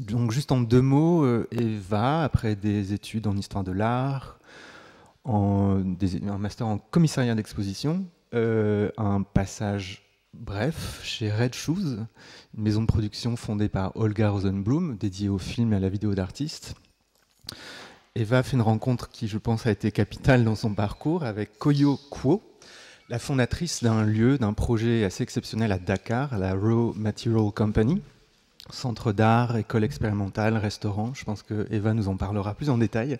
Donc juste en 2 mots, Eva, après des études en histoire de l'art, un master en commissariat d'exposition, un passage bref chez Red Shoes, une maison de production fondée par Olga Rosenblum, dédiée au film et à la vidéo d'artistes. Eva a fait une rencontre qui, je pense, a été capitale dans son parcours avec Koyo Kuo, la fondatrice d'un lieu, d'un projet assez exceptionnel à Dakar, la Raw Material Company, centre d'art, école expérimentale, restaurant. Je pense que Eva nous en parlera plus en détail.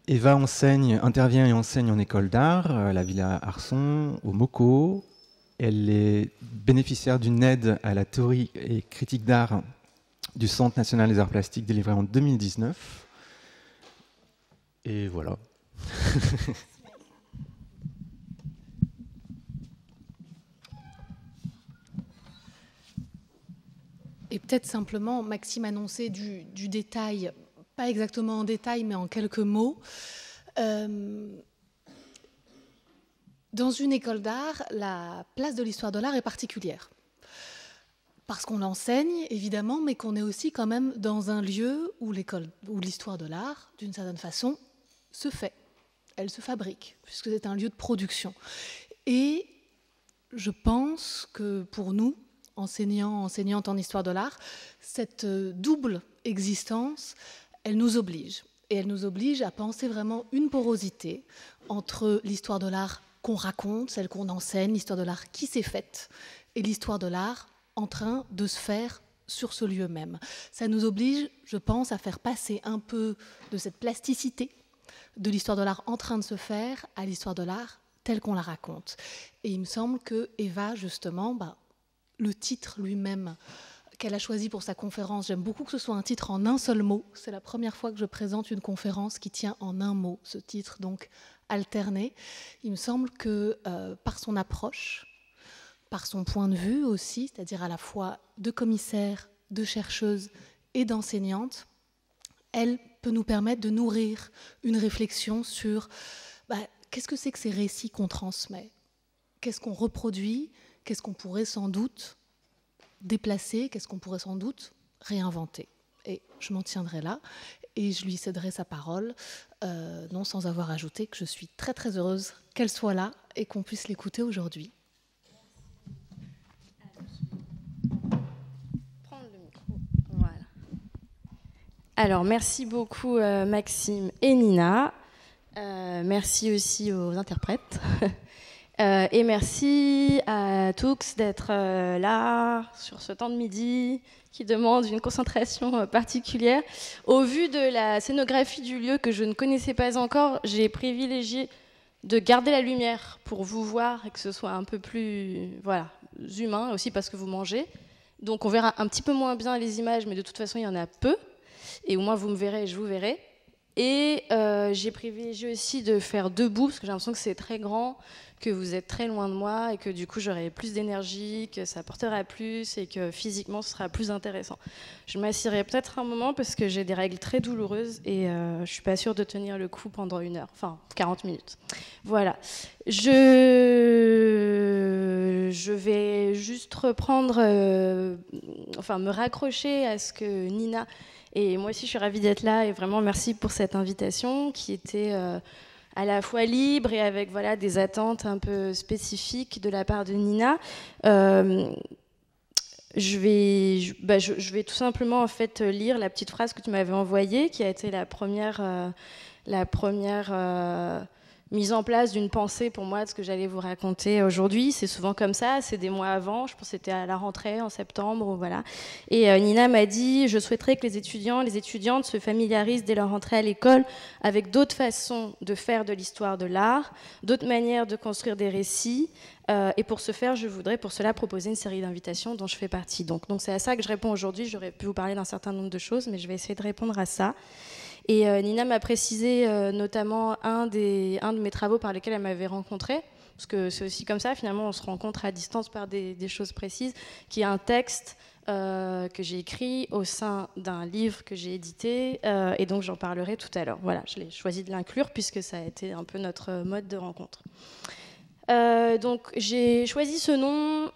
Eva intervient et enseigne en école d'art à la Villa Arson, au MoCo. Elle est bénéficiaire d'une aide à la théorie et critique d'art du Centre national des arts plastiques délivrée en 2019. Et voilà. Et peut-être simplement, Maxime annonçait du détail, pas exactement en détail, mais en quelques mots. Dans une école d'art, la place de l'histoire de l'art est particulière. Parce qu'on l'enseigne, évidemment, mais qu'on est aussi quand même dans un lieu où l'histoire de l'art, d'une certaine façon, se fait. Elle se fabrique, puisque c'est un lieu de production. Et je pense que pour nous, enseignantes en histoire de l'art, cette double existence, elle nous oblige. Et elle nous oblige à penser vraiment une porosité entre l'histoire de l'art qu'on raconte, celle qu'on enseigne, l'histoire de l'art qui s'est faite, et l'histoire de l'art en train de se faire sur ce lieu même. Ça nous oblige, je pense, à faire passer un peu de cette plasticité de l'histoire de l'art en train de se faire à l'histoire de l'art telle qu'on la raconte. Et il me semble que Eva, justement, le titre lui-même qu'elle a choisi pour sa conférence, j'aime beaucoup que ce soit un titre en un seul mot. C'est la première fois que je présente une conférence qui tient en un mot, ce titre, donc alterné. Il me semble que par son approche, par son point de vue aussi, c'est-à-dire à la fois de commissaire, de chercheuse et d'enseignante, elle peut nous permettre de nourrir une réflexion sur qu'est-ce que c'est que ces récits qu'on transmet ? Qu'est-ce qu'on reproduit ? Qu'est-ce qu'on pourrait sans doute déplacer ? Qu'est-ce qu'on pourrait sans doute réinventer ? Et je m'en tiendrai là et je lui céderai sa parole, non sans avoir ajouté que je suis très très heureuse qu'elle soit là et qu'on puisse l'écouter aujourd'hui. Prendre le micro. Voilà. Alors, merci beaucoup Maxime et Nina. Merci aussi aux interprètes. Et merci à Toux d'être là sur ce temps de midi qui demande une concentration particulière. Au vu de la scénographie du lieu que je ne connaissais pas encore, j'ai privilégié de garder la lumière pour vous voir et que ce soit un peu plus humain, aussi parce que vous mangez. Donc on verra un petit peu moins bien les images, mais de toute façon il y en a peu. Et au moins vous me verrez et je vous verrai. Et j'ai privilégié aussi de faire debout, parce que j'ai l'impression que c'est très grand, que vous êtes très loin de moi, et que du coup j'aurai plus d'énergie, que ça portera plus, et que physiquement ce sera plus intéressant. Je m'assierai peut-être un moment, parce que j'ai des règles très douloureuses, et je suis pas sûre de tenir le coup pendant 1 heure, enfin 40 minutes. Voilà. Je vais juste reprendre, me raccrocher à ce que Nina... Et moi aussi, je suis ravie d'être là et vraiment merci pour cette invitation qui était à la fois libre et avec des attentes un peu spécifiques de la part de Nina. Je vais tout simplement en fait lire la petite phrase que tu m'avais envoyée, qui a été la première mise en place d'une pensée pour moi de ce que j'allais vous raconter aujourd'hui. C'est souvent comme ça, c'est des mois avant, je pense que c'était à la rentrée en septembre, voilà. Et Nina m'a dit, je souhaiterais que les étudiants, les étudiantes se familiarisent dès leur rentrée à l'école avec d'autres façons de faire de l'histoire de l'art, d'autres manières de construire des récits. Et pour ce faire, je voudrais pour cela proposer une série d'invitations dont je fais partie. Donc c'est à ça que je réponds aujourd'hui. J'aurais pu vous parler d'un certain nombre de choses, mais je vais essayer de répondre à ça. Et Nina m'a précisé notamment un de mes travaux par lesquels elle m'avait rencontrée, parce que c'est aussi comme ça, finalement, on se rencontre à distance par des choses précises, qui est un texte que j'ai écrit au sein d'un livre que j'ai édité, et donc j'en parlerai tout à l'heure. Voilà, je l'ai choisi de l'inclure, puisque ça a été un peu notre mode de rencontre. Donc j'ai choisi ce nom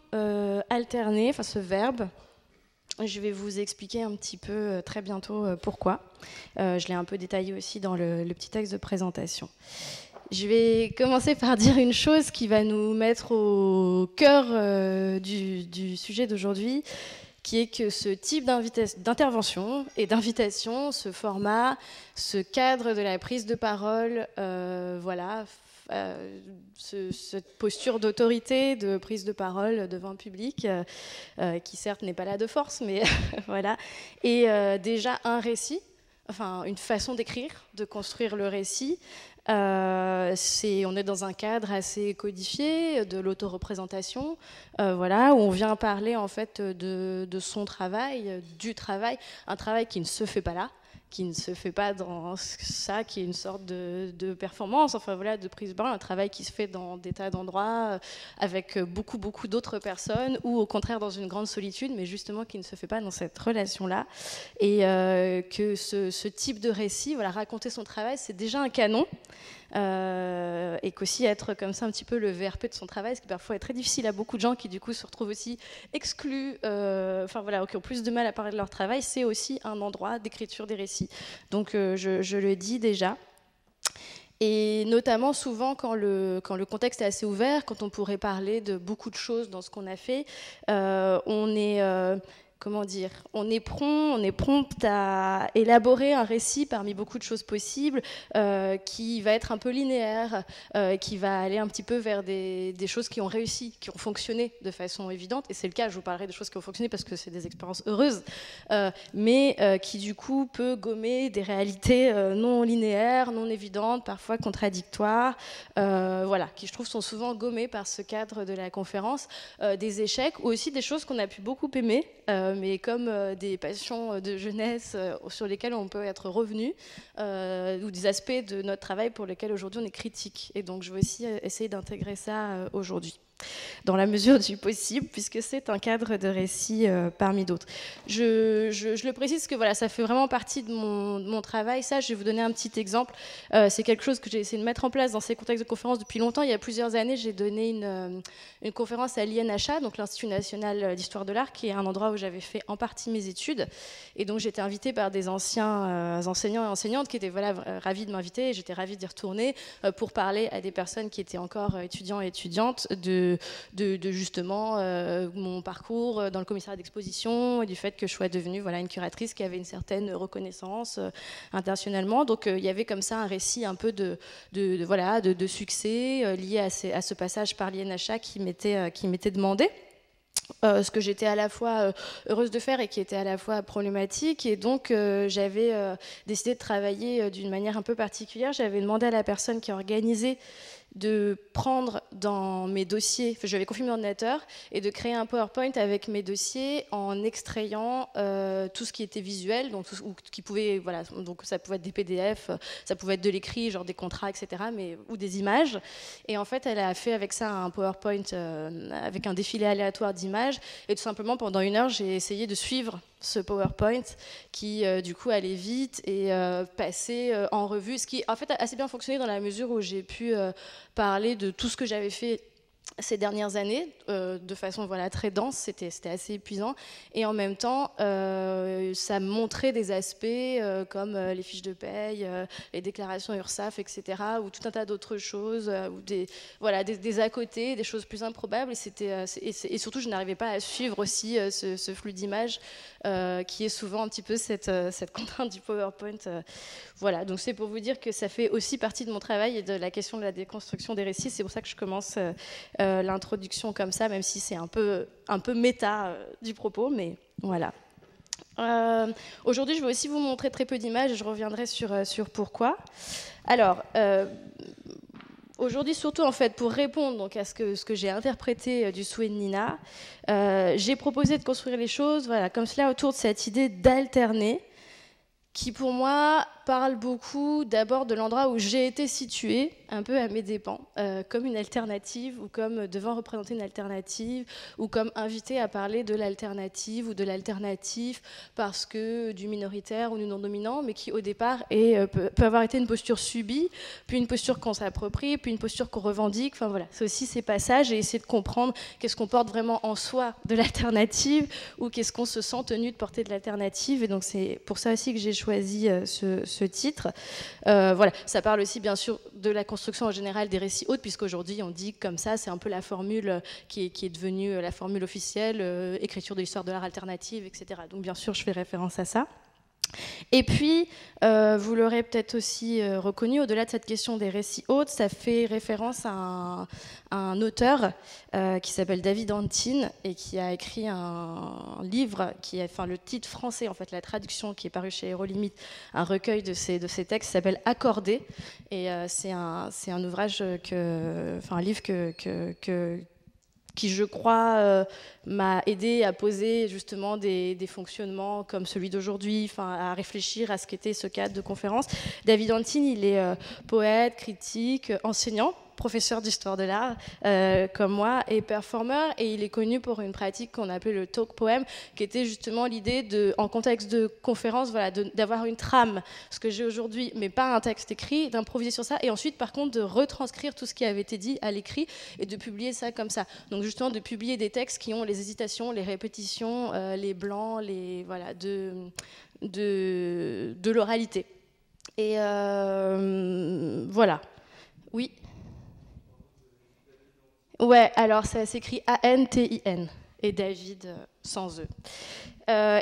alterné, ce verbe, Je vais vous expliquer un petit peu très bientôt pourquoi. Je l'ai un peu détaillé aussi dans le petit texte de présentation. Je vais commencer par dire une chose qui va nous mettre au cœur du sujet d'aujourd'hui, qui est que ce type d'intervention et d'invitation, ce format, ce cadre de la prise de parole, cette posture d'autorité, de prise de parole devant le public, qui certes n'est pas là de force, mais voilà, et déjà un récit, enfin une façon d'écrire, de construire le récit. On est dans un cadre assez codifié de l'autoreprésentation, où on vient parler en fait de son travail, du travail, un travail qui ne se fait pas là, qui ne se fait pas dans ça, qui est une sorte de performance, de prise de parole, un travail qui se fait dans des tas d'endroits, avec beaucoup d'autres personnes, ou au contraire dans une grande solitude, mais justement qui ne se fait pas dans cette relation-là. Et que ce type de récit, raconter son travail, c'est déjà un canon. Et qu'aussi être comme ça un petit peu le VRP de son travail, ce qui parfois est très difficile à beaucoup de gens qui du coup se retrouvent aussi exclus, qui ont plus de mal à parler de leur travail, c'est aussi un endroit d'écriture des récits. Donc je le dis déjà. Et notamment souvent quand le contexte est assez ouvert, quand on pourrait parler de beaucoup de choses dans ce qu'on a fait, on est prompt à élaborer un récit parmi beaucoup de choses possibles, qui va être un peu linéaire, qui va aller un petit peu vers des choses qui ont réussi, qui ont fonctionné de façon évidente. Et c'est le cas, je vous parlerai des choses qui ont fonctionné parce que c'est des expériences heureuses, mais qui du coup peut gommer des réalités non linéaires, non évidentes, parfois contradictoires, qui je trouve sont souvent gommées par ce cadre de la conférence, des échecs ou aussi des choses qu'on a pu beaucoup aimer, mais comme des passions de jeunesse sur lesquelles on peut être revenu, ou des aspects de notre travail pour lesquels aujourd'hui on est critique. Et donc je vais aussi essayer d'intégrer ça aujourd'hui, dans la mesure du possible, puisque c'est un cadre de récit parmi d'autres. Je le précise que ça fait vraiment partie de mon travail. Ça, je vais vous donner un petit exemple. C'est quelque chose que j'ai essayé de mettre en place dans ces contextes de conférences depuis longtemps. Il y a plusieurs années, j'ai donné une conférence à l'INHA, donc l'Institut national d'histoire de l'art, qui est un endroit où j'avais fait en partie mes études. Et donc j'étais invitée par des anciens enseignants et enseignantes qui étaient ravis de m'inviter, et j'étais ravie d'y retourner pour parler à des personnes qui étaient encore étudiants et étudiantes de justement mon parcours dans le commissariat d'exposition et du fait que je sois devenue une curatrice qui avait une certaine reconnaissance internationalement. Donc il y avait comme ça un récit un peu de succès lié à ce passage par l'INHA qui m'était demandé. Ce que j'étais à la fois heureuse de faire et qui était à la fois problématique. Et donc, j'avais décidé de travailler d'une manière un peu particulière. J'avais demandé à la personne qui organisait de prendre dans mes dossiers, je lui avais confié mon ordinateur, et de créer un PowerPoint avec mes dossiers en extrayant tout ce qui était visuel, donc qui pouvait, donc ça pouvait être des PDF, ça pouvait être de l'écrit, genre des contrats, etc., ou des images. Et en fait, elle a fait avec ça un PowerPoint avec un défilé aléatoire d'images, et tout simplement pendant 1 heure, j'ai essayé de suivre ce PowerPoint qui du coup allait vite et passait en revue, ce qui en fait a assez bien fonctionné dans la mesure où j'ai pu parler de tout ce que j'avais fait ces dernières années, de façon très dense, c'était assez épuisant, et en même temps ça montrait des aspects comme les fiches de paye, les déclarations URSSAF, etc., ou tout un tas d'autres choses, ou des à côté, des choses plus improbables, et surtout je n'arrivais pas à suivre aussi ce flux d'images qui est souvent un petit peu cette contrainte du PowerPoint. Donc c'est pour vous dire que ça fait aussi partie de mon travail et de la question de la déconstruction des récits. C'est pour ça que je commence l'introduction comme ça, même si c'est un peu méta du propos, mais voilà. Aujourd'hui, je vais aussi vous montrer très peu d'images et je reviendrai sur pourquoi. Alors, aujourd'hui, surtout en fait, pour répondre donc, à ce que j'ai interprété du souhait de Nina, j'ai proposé de construire les choses comme cela autour de cette idée d'alterner, qui pour moi parle beaucoup d'abord de l'endroit où j'ai été située, un peu à mes dépens, comme une alternative ou comme devant représenter une alternative ou comme invitée à parler de l'alternative ou de l'alternatif parce que du minoritaire ou du non-dominant, mais qui au départ peut avoir été une posture subie, puis une posture qu'on s'approprie, puis une posture qu'on revendique. Enfin voilà, c'est aussi ces passages et essayer de comprendre qu'est-ce qu'on porte vraiment en soi de l'alternative ou qu'est-ce qu'on se sent tenu de porter de l'alternative. Et donc c'est pour ça aussi que j'ai choisi ce titre. Voilà, ça parle aussi bien sûr de la construction en général des récits autres, puisqu'aujourd'hui on dit comme ça, c'est un peu la formule qui est devenue la formule officielle, écriture de l'histoire de l'art alternative, etc. Donc bien sûr je fais référence à ça. Et puis, vous l'aurez peut-être aussi reconnu, au-delà de cette question des récits autres, ça fait référence à un auteur qui s'appelle David Antin et qui a écrit un livre, le titre français, en fait, la traduction qui est parue chez Hérolimite, un recueil de ces textes qui s'appelle Accordé. Et c'est un ouvrage, un livre qui, je crois, m'a aidé à poser justement des fonctionnements comme celui d'aujourd'hui, à réfléchir à ce qu'était ce cadre de conférence. David Antin, il est poète, critique, enseignant, professeur d'histoire de l'art, comme moi, et performeur, et il est connu pour une pratique qu'on appelait le talk poem, qui était justement l'idée, en contexte de conférence, d'avoir une trame, ce que j'ai aujourd'hui, mais pas un texte écrit, d'improviser sur ça, et ensuite, par contre, de retranscrire tout ce qui avait été dit à l'écrit, et de publier ça comme ça. Donc justement, de publier des textes qui ont les hésitations, les répétitions, les blancs, de l'oralité. Et voilà. Oui. Ouais, alors ça s'écrit A-N-T-I-N et David sans E.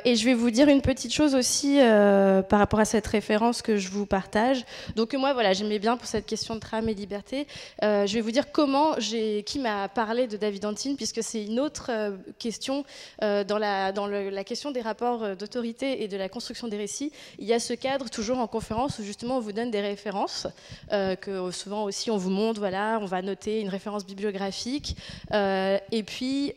Et je vais vous dire une petite chose aussi par rapport à cette référence que je vous partage. Donc moi, voilà, j'aimais bien pour cette question de trame et liberté. Je vais vous dire qui m'a parlé de David Antin, puisque c'est une autre question dans la question des rapports d'autorité et de la construction des récits. Il y a ce cadre toujours en conférence où justement on vous donne des références que souvent aussi on vous montre. Voilà, on va noter une référence bibliographique et puis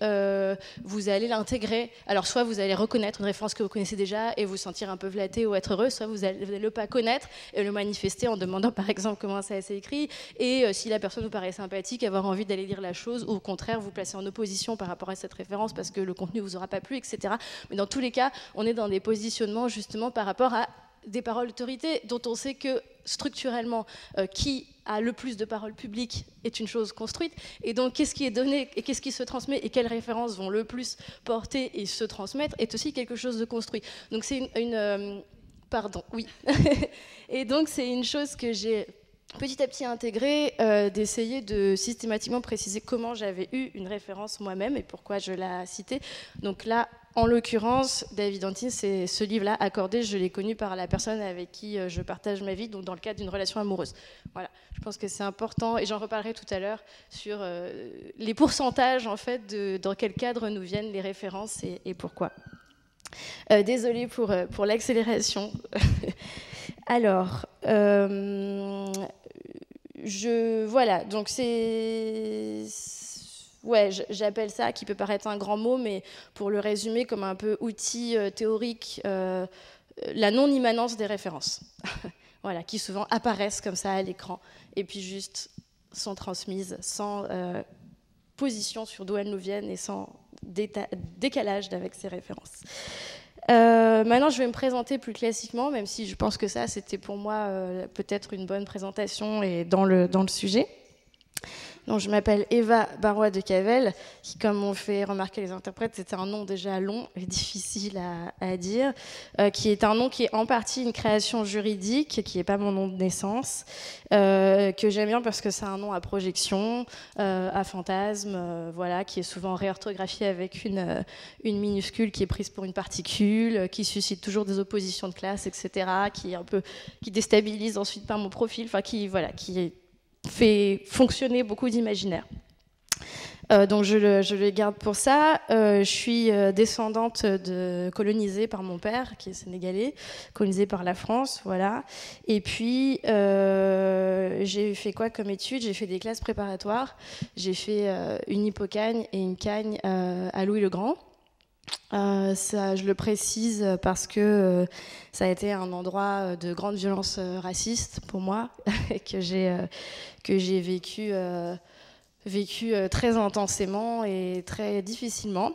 vous allez l'intégrer. Alors soit vous allez reconnaître une référence que vous connaissez déjà et vous sentir un peu flatté ou être heureux, soit vous allez le pas connaître et le manifester en demandant par exemple comment ça s'est écrit, et si la personne vous paraît sympathique, avoir envie d'aller lire la chose, ou au contraire vous placer en opposition par rapport à cette référence parce que le contenu vous aura pas plu, etc. Mais dans tous les cas, on est dans des positionnements justement par rapport à des paroles d'autorité dont on sait que structurellement, qui a le plus de paroles publiques est une chose construite. Et donc, qu'est-ce qui est donné et qu'est-ce qui se transmet et quelles références vont le plus porter et se transmettre est aussi quelque chose de construit. Donc, c'est pardon, oui. Et donc, c'est une chose que j'ai petit à petit intégrée, d'essayer de systématiquement préciser comment j'avais eu une référence moi-même et pourquoi je la citais. Donc là, en l'occurrence, David Antin, c'est ce livre-là, Accordé, je l'ai connu par la personne avec qui je partage ma vie, donc dans le cadre d'une relation amoureuse. Voilà, je pense que c'est important, et j'en reparlerai tout à l'heure sur les pourcentages, en fait, dans quel cadre nous viennent les références et pourquoi. Désolée pour l'accélération. Alors, voilà, donc c'est... Ouais, j'appelle ça, qui peut paraître un grand mot, mais pour le résumer comme un peu outil théorique, la non-immanence des références. Voilà, qui souvent apparaissent comme ça à l'écran, et puis juste sont transmises sans position sur d'où elles nous viennent et sans décalage avec ces références. Maintenant, je vais me présenter plus classiquement, même si je pense que ça, c'était pour moi peut-être une bonne présentation et dans le sujet. Donc, je m'appelle Eva Barrois de Cavel, qui, comme m'ont fait remarquer les interprètes, c'était un nom déjà long et difficile à dire, qui est un nom qui est en partie une création juridique, qui n'est pas mon nom de naissance, que j'aime bien parce que c'est un nom à projection, à fantasme, voilà, qui est souvent réorthographié avec une minuscule qui est prise pour une particule, qui suscite toujours des oppositions de classe, etc., qui déstabilise ensuite par mon profil, enfin qui fait fonctionner beaucoup d'imaginaire. Donc je le garde pour ça. Je suis descendante de colonisée par mon père, qui est sénégalais, colonisée par la France, voilà. Et puis j'ai fait quoi comme études ? J'ai fait des classes préparatoires. J'ai fait une hippocagne et une cagne à Louis-le-Grand. Ça, je le précise parce que ça a été un endroit de grande violence raciste pour moi, que j'ai vécu très intensément et très difficilement.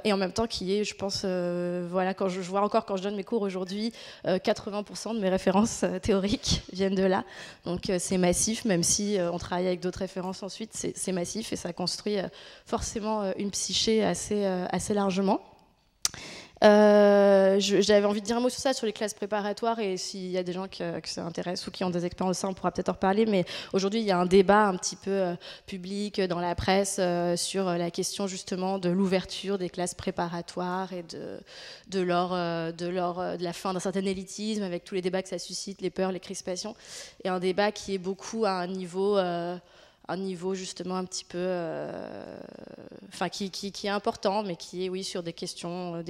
Et en même temps qui est, je pense, voilà, quand je vois encore quand je donne mes cours aujourd'hui, 80% de mes références théoriques viennent de là. Donc c'est massif, même si on travaille avec d'autres références ensuite, c'est massif et ça construit forcément une psyché assez largement. J'avais envie de dire un mot sur ça, sur les classes préparatoires, et s'il y a des gens que ça intéresse ou qui ont des expériences, on pourra peut-être en reparler, mais aujourd'hui il y a un débat un petit peu public dans la presse sur la question justement de l'ouverture des classes préparatoires et de la fin d'un certain élitisme, avec tous les débats que ça suscite, les peurs, les crispations, et un débat qui est beaucoup à un niveau justement un petit peu, enfin qui est important, mais qui est sur des questions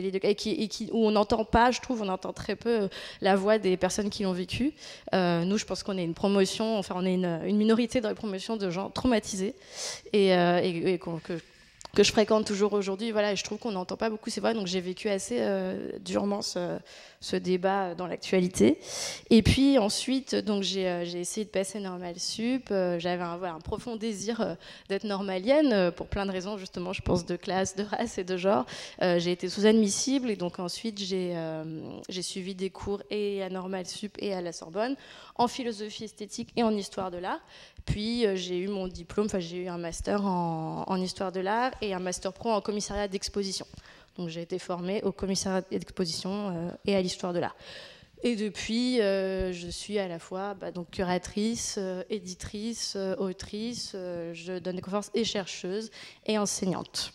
où on n'entend pas, je trouve, on entend très peu la voix des personnes qui l'ont vécu. Nous, je pense qu'on est une promotion, enfin on est une minorité dans les promotions de gens traumatisés et que je fréquente toujours aujourd'hui, voilà, et je trouve qu'on n'entend pas beaucoup ces voix, donc j'ai vécu assez durement ce débat dans l'actualité. Et puis ensuite, donc j'ai essayé de passer Normal Sup. J'avais un profond désir d'être normalienne pour plein de raisons, justement, je pense, de classe, de race et de genre. J'ai été sous-admissible et donc ensuite j'ai suivi des cours et à Normal Sup et à la Sorbonne en philosophie esthétique et en histoire de l'art. Puis j'ai eu mon diplôme, enfin j'ai eu un master en histoire de l'art et un master pro en commissariat d'exposition. Donc j'ai été formée au commissariat d'exposition et à l'histoire de l'art. Et depuis, je suis à la fois donc curatrice, éditrice, autrice, je donne des conférences et chercheuse et enseignante.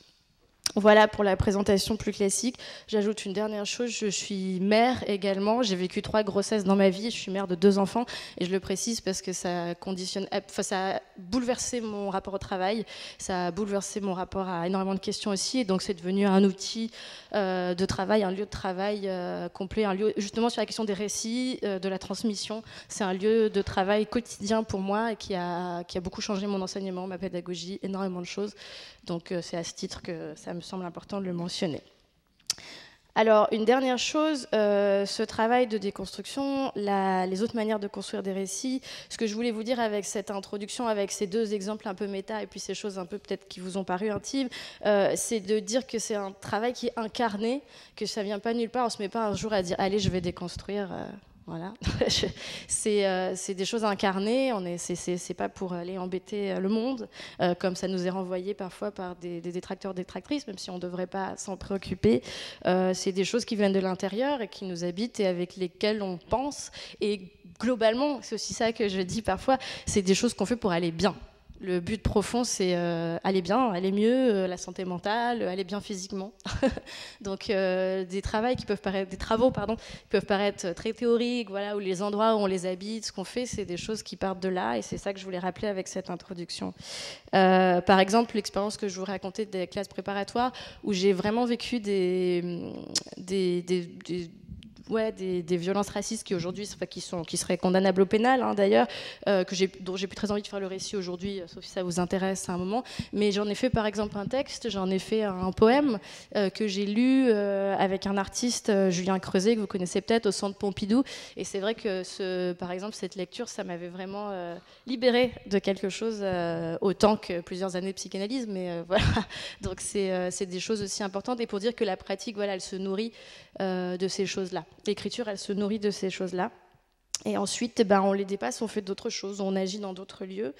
Voilà pour la présentation plus classique. J'ajoute une dernière chose, je suis mère également. J'ai vécu 3 grossesses dans ma vie. Je suis mère de 2 enfants et je le précise parce que ça a bouleversé mon rapport au travail, ça a bouleversé mon rapport à énormément de questions aussi. Et donc c'est devenu un outil de travail, un lieu de travail complet, un lieu justement sur la question des récits, de la transmission. C'est un lieu de travail quotidien pour moi et qui a beaucoup changé mon enseignement, ma pédagogie, énormément de choses. Donc c'est à ce titre que ça me semble important de le mentionner. Alors, une dernière chose, ce travail de déconstruction, les autres manières de construire des récits, ce que je voulais vous dire avec cette introduction, avec ces 2 exemples un peu méta et puis ces choses un peu peut-être qui vous ont paru intimes, c'est de dire que c'est un travail qui est incarné, que ça ne vient pas nulle part, on ne se met pas un jour à dire « allez, je vais déconstruire ». Voilà, c'est des choses incarnées. C'est pas pour aller embêter le monde, comme ça nous est renvoyé parfois par des détracteurs, détractrices, même si on ne devrait pas s'en préoccuper. C'est des choses qui viennent de l'intérieur et qui nous habitent et avec lesquelles on pense. Et globalement, c'est aussi ça que je dis parfois, c'est des choses qu'on fait pour aller bien. Le but profond, c'est aller bien, aller mieux, la santé mentale, aller bien physiquement. Donc des travaux qui peuvent paraître très théoriques, voilà, où les endroits où on les habite, ce qu'on fait, c'est des choses qui partent de là, et c'est ça que je voulais rappeler avec cette introduction. Par exemple, l'expérience que je vous racontais des classes préparatoires, où j'ai vraiment vécu des violences racistes qui aujourd'hui qui seraient condamnables au pénal, hein, d'ailleurs, dont j'ai plus très envie de faire le récit aujourd'hui, sauf si ça vous intéresse à un moment. Mais j'en ai fait par exemple un texte, j'en ai fait un poème que j'ai lu avec un artiste, Julien Creuset, que vous connaissez peut-être, au Centre Pompidou. Et c'est vrai que par exemple cette lecture, ça m'avait vraiment libérée de quelque chose, autant que plusieurs années de psychanalyse. Mais voilà, donc c'est des choses aussi importantes. Et pour dire que la pratique, voilà, elle se nourrit de ces choses-là. L'écriture, elle se nourrit de ces choses-là. Et ensuite, on les dépasse, on fait d'autres choses, on agit dans d'autres lieux.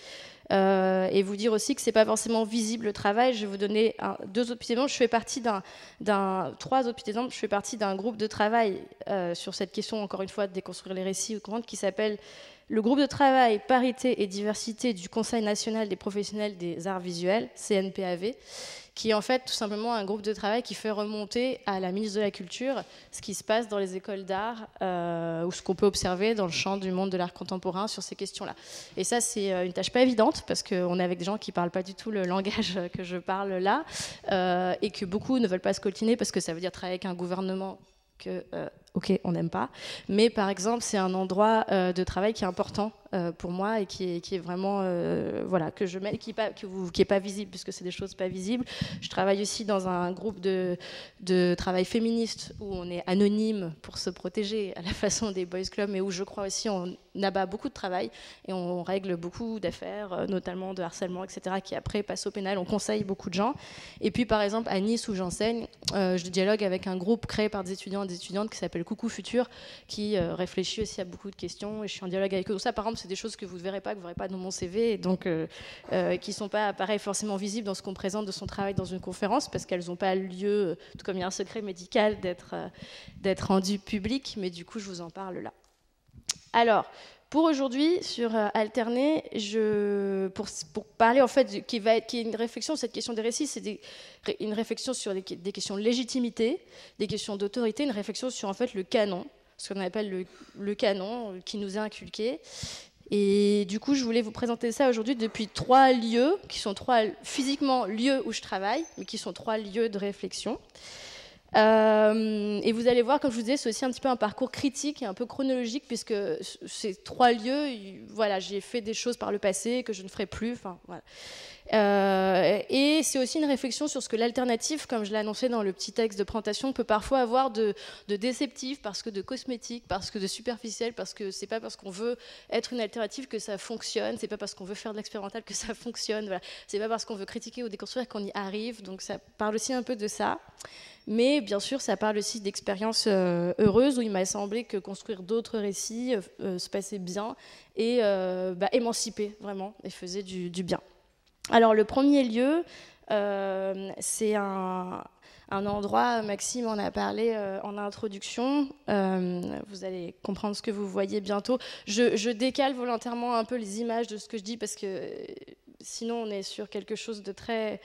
Et vous dire aussi que c'est pas forcément visible le travail. Je vais vous donner 2 autres petits exemples. Je fais partie 3 autres petits exemples. Je fais partie d'un groupe de travail sur cette question, encore une fois, de déconstruire les récits qui s'appelle le groupe de travail Parité et Diversité du Conseil national des professionnels des arts visuels, CNPAV, qui est en fait tout simplement un groupe de travail qui fait remonter à la ministre de la Culture ce qui se passe dans les écoles d'art ou ce qu'on peut observer dans le champ du monde de l'art contemporain sur ces questions-là. Et ça, c'est une tâche pas évidente parce qu'on est avec des gens qui ne parlent pas du tout le langage que je parle là et que beaucoup ne veulent pas scoltiner parce que ça veut dire travailler avec un gouvernement que ok, on n'aime pas, mais par exemple, c'est un endroit de travail qui est important pour moi et qui est vraiment, voilà, que je mets, qui est pas visible, puisque c'est des choses pas visibles. Je travaille aussi dans un groupe de travail féministe où on est anonyme pour se protéger à la façon des boys clubs, mais où je crois aussi on abat beaucoup de travail et on règle beaucoup d'affaires, notamment de harcèlement, etc., qui après passent au pénal. On conseille beaucoup de gens. Et puis, par exemple, à Nice, où j'enseigne, je dialogue avec un groupe créé par des étudiants et des étudiantes qui s'appelle Coucou Futur, qui réfléchit aussi à beaucoup de questions. Et je suis en dialogue avec eux. Donc ça, par exemple, c'est des choses que vous ne verrez pas, que vous ne verrez pas dans mon CV, et donc qui ne sont pas, pareil, forcément visibles dans ce qu'on présente de son travail dans une conférence, parce qu'elles n'ont pas lieu, tout comme il y a un secret médical, d'être rendu public. Mais du coup, je vous en parle là. Alors, pour aujourd'hui, sur Alterner, pour parler en fait, qui est une réflexion, cette question des récits, c'est une réflexion sur des questions de légitimité, des questions d'autorité, une réflexion sur en fait le canon, ce qu'on appelle le canon qui nous est inculqué. Et du coup, je voulais vous présenter ça aujourd'hui depuis 3 lieux, qui sont 3 physiquement lieux où je travaille, mais qui sont 3 lieux de réflexion. Et vous allez voir, comme je vous disais, c'est aussi un petit peu un parcours critique et un peu chronologique, puisque ces 3 lieux, voilà, j'ai fait des choses par le passé que je ne ferai plus. Enfin, voilà. Et c'est aussi une réflexion sur ce que l'alternative, comme je l'ai annoncé dans le petit texte de présentation, peut parfois avoir de déceptif, parce que de cosmétique, parce que de superficiel, parce que c'est pas parce qu'on veut être une alternative que ça fonctionne, c'est pas parce qu'on veut faire de l'expérimental que ça fonctionne, voilà. C'est pas parce qu'on veut critiquer ou déconstruire qu'on y arrive. Donc ça parle aussi un peu de ça. Mais bien sûr, ça parle aussi d'expériences heureuses où il m'a semblé que construire d'autres récits se passait bien et émancipait vraiment et faisait du bien. Alors le premier lieu, c'est un endroit, Maxime en a parlé en introduction, vous allez comprendre ce que vous voyez bientôt. Je décale volontairement un peu les images de ce que je dis parce que sinon on est sur quelque chose de très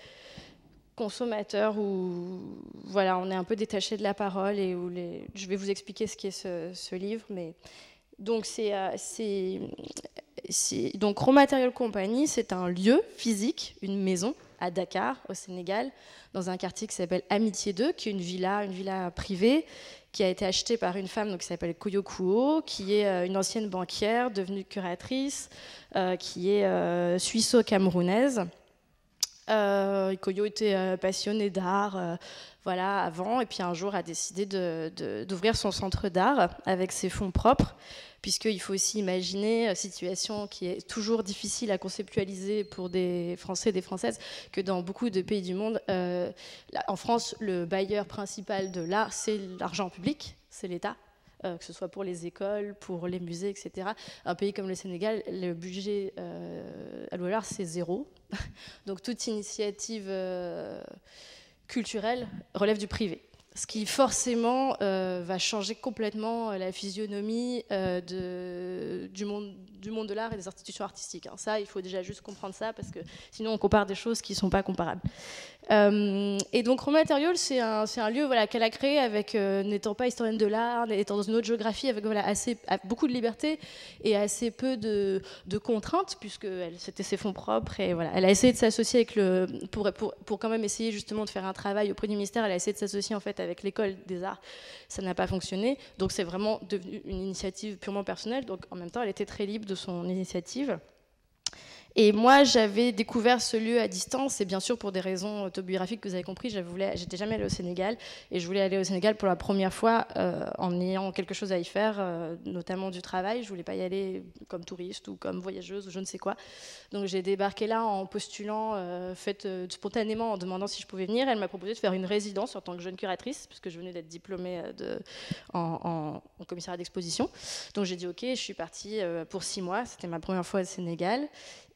consommateur où voilà, on est un peu détaché de la parole et où je vais vous expliquer ce qu'est ce livre. Mais donc donc Raw Material Company, c'est un lieu physique, une maison à Dakar, au Sénégal, dans un quartier qui s'appelle Amitié 2, qui est une villa privée qui a été achetée par une femme donc, qui s'appelle Koyo Kuo, qui est une ancienne banquière devenue curatrice, qui est suisse-camerounaise. Koyo était passionné d'art voilà, avant, et puis un jour a décidé d'ouvrir son centre d'art avec ses fonds propres, puisqu'il faut aussi imaginer, situation qui est toujours difficile à conceptualiser pour des Français et des Françaises, que dans beaucoup de pays du monde, en France, le bailleur principal de l'art, c'est l'argent public, c'est l'État. Que ce soit pour les écoles, pour les musées, etc. Un pays comme le Sénégal, le budget alloué à l'art, c'est 0. Donc toute initiative culturelle relève du privé. Ce qui forcément va changer complètement la physionomie du monde de l'art et des institutions artistiques. Ça, il faut déjà juste comprendre ça, parce que sinon on compare des choses qui ne sont pas comparables. Et donc Raw Material, c'est un lieu voilà, qu'elle a créé avec, n'étant pas historienne de l'art, étant dans une autre géographie, avec voilà, beaucoup de liberté et assez peu de contraintes, puisque c'était ses fonds propres. Et voilà, elle a essayé de s'associer avec pour quand même essayer justement de faire un travail auprès du ministère. Elle a essayé de s'associer en fait avec l'école des arts. Ça n'a pas fonctionné. Donc c'est vraiment devenu une initiative purement personnelle. Donc en même temps, elle était très libre de son initiative. Et moi, j'avais découvert ce lieu à distance, et bien sûr, pour des raisons autobiographiques que vous avez compris, j'étais jamais allée au Sénégal, et je voulais aller au Sénégal pour la première fois en ayant quelque chose à y faire, notamment du travail. Je voulais pas y aller comme touriste ou comme voyageuse ou je ne sais quoi. Donc j'ai débarqué là en postulant, spontanément, en demandant si je pouvais venir. Elle m'a proposé de faire une résidence en tant que jeune curatrice, puisque je venais d'être diplômée en commissariat d'exposition. Donc j'ai dit ok, je suis partie pour 6 mois. C'était ma première fois au Sénégal.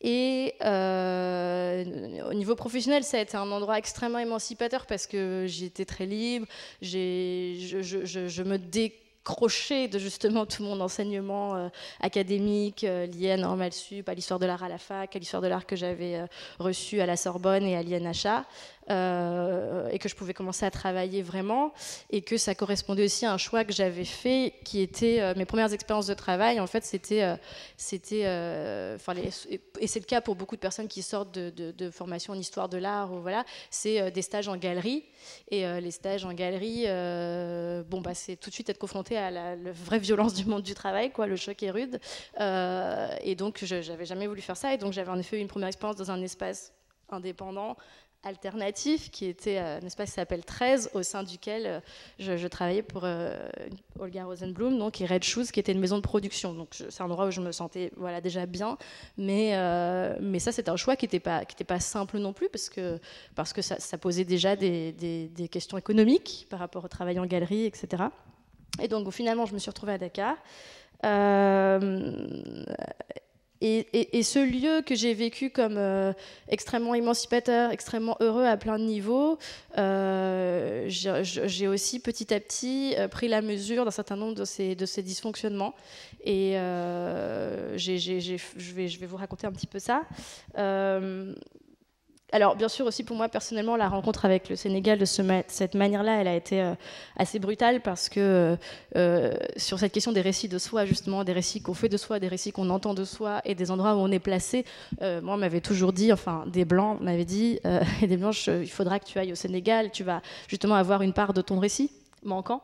Et au niveau professionnel, ça a été un endroit extrêmement émancipateur parce que j'étais très libre, je me décrochais de justement tout mon enseignement académique lié à Normal Sup, à l'histoire de l'art à la fac, à l'histoire de l'art que j'avais reçu à la Sorbonne et à l'INHA. et que je pouvais commencer à travailler vraiment, et que ça correspondait aussi à un choix que j'avais fait, qui était mes premières expériences de travail. En fait, et c'est le cas pour beaucoup de personnes qui sortent de formation en histoire de l'art, voilà, c'est des stages en galerie. Et les stages en galerie, c'est tout de suite être confronté à la vraie violence du monde du travail, quoi, le choc est rude. Et donc, je n'avais jamais voulu faire ça. Et donc, j'avais en effet eu une première expérience dans un espace indépendant, alternatif, qui était un espace qui s'appelle 13, au sein duquel je travaillais pour Olga Rosenblum, donc, et Red Shoes, qui était une maison de production. Donc c'est un endroit où je me sentais déjà bien, mais ça c'était un choix qui n'était pas simple non plus, parce que ça posait déjà des questions économiques par rapport au travail en galerie, etc. Et donc finalement je me suis retrouvée à Dakar. Et ce lieu que j'ai vécu comme extrêmement émancipateur, extrêmement heureux à plein de niveaux, j'ai aussi petit à petit pris la mesure d'un certain nombre de ces dysfonctionnements. Et je vais vous raconter un petit peu ça. Alors, bien sûr, aussi pour moi, personnellement, la rencontre avec le Sénégal de cette manière-là, elle a été assez brutale, parce que sur cette question des récits de soi, justement, des récits qu'on fait de soi, des récits qu'on entend de soi, et des endroits où on est placé, moi, on m'avait toujours dit, enfin, des Blancs m'avaient dit, et des Blanches, il faudra que tu ailles au Sénégal, tu vas justement avoir une part de ton récit manquant.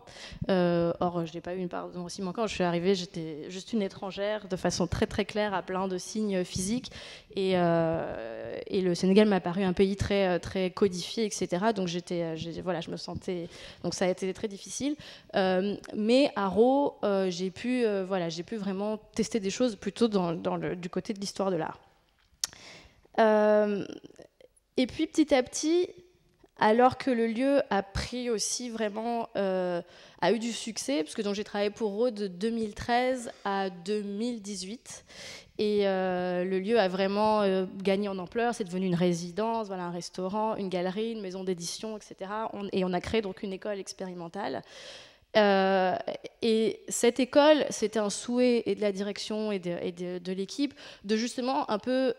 Or, je n'ai pas eu une part de mon récit manquant. Je suis arrivée, j'étais juste une étrangère, de façon très très claire, à plein de signes physiques. Et le Sénégal m'a paru un pays très très codifié, etc. Donc je me sentais. Donc ça a été très difficile. Mais à Raw, j'ai pu vraiment tester des choses plutôt du côté de l'histoire de l'art. Et puis petit à petit, alors que le lieu a pris aussi vraiment, a eu du succès, parce que j'ai travaillé pour Raw de 2013 à 2018, et le lieu a vraiment gagné en ampleur. C'est devenu une résidence, un restaurant, une galerie, une maison d'édition, etc. Et on a créé donc une école expérimentale. Et cette école, c'était un souhait et de la direction et de l'équipe de justement un peu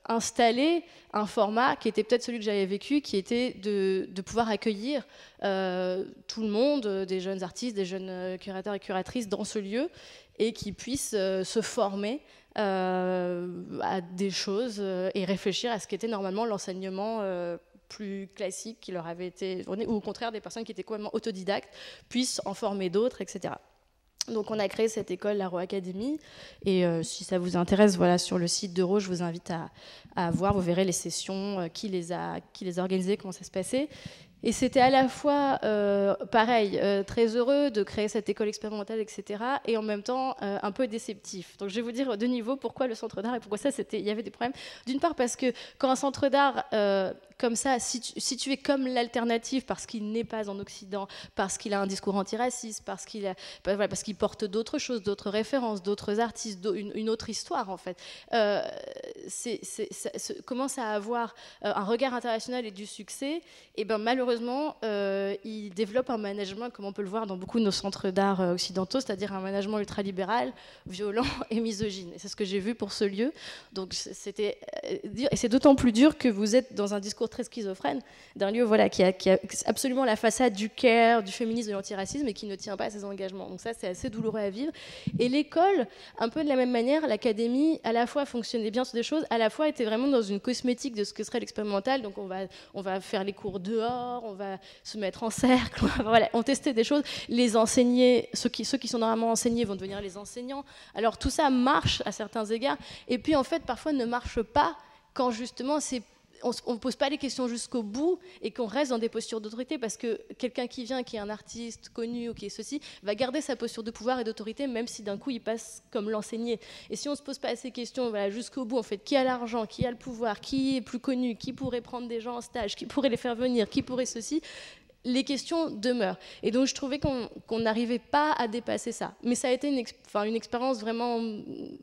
installer un format qui était peut-être celui que j'avais vécu, qui était de pouvoir accueillir tout le monde, des jeunes artistes, des jeunes curateurs et curatrices dans ce lieu, et qui puissent se former à des choses et réfléchir à ce qu'était normalement l'enseignement plus classique qui leur avait été donné, ou au contraire des personnes qui étaient complètement autodidactes puissent en former d'autres, etc. Donc on a créé cette école, la Raw Academy, et si ça vous intéresse, sur le site de Raw, je vous invite à voir, vous verrez les sessions, qui les a organisées, comment ça se passait. Et c'était à la fois, pareil, très heureux de créer cette école expérimentale, etc., et en même temps un peu déceptif. Donc je vais vous dire de niveau pourquoi le centre d'art et pourquoi il y avait des problèmes. D'une part parce que quand un centre d'art comme ça, situé comme l'alternative, parce qu'il n'est pas en Occident, parce qu'il a un discours antiraciste, parce qu'il porte d'autres choses, d'autres références, d'autres artistes, une autre histoire en fait, commence à avoir un regard international et du succès, et ben malheureusement, il développe un management, comme on peut le voir dans beaucoup de nos centres d'art occidentaux, c'est-à-dire un management ultralibéral, violent et misogyne. Et c'est ce que j'ai vu pour ce lieu. Donc c'était dur, et c'est d'autant plus dur que vous êtes dans un discours très schizophrène d'un lieu qui a absolument la façade du care, du féminisme et de l'antiracisme, et qui ne tient pas à ses engagements. Donc ça, c'est assez douloureux à vivre. Et l'école, un peu de la même manière, l'académie, à la fois fonctionnait bien sur des choses, à la fois était vraiment dans une cosmétique de ce que serait l'expérimental. Donc on va faire les cours dehors, on va se mettre en cercle, on testait des choses. Les enseignés, ceux qui sont normalement enseignés vont devenir les enseignants. Alors tout ça marche à certains égards, et puis en fait parfois ne marche pas quand justement on ne pose pas les questions jusqu'au bout et qu'on reste dans des postures d'autorité, parce que quelqu'un qui vient, qui est un artiste connu ou qui est ceci, va garder sa posture de pouvoir et d'autorité, même si d'un coup il passe comme l'enseigné. Et si on ne se pose pas ces questions jusqu'au bout, en fait, qui a l'argent, qui a le pouvoir, qui est plus connu, qui pourrait prendre des gens en stage, qui pourrait les faire venir, qui pourrait ceci, les questions demeurent. Et donc je trouvais qu'on n'arrivait pas à dépasser ça. Mais ça a été une expérience vraiment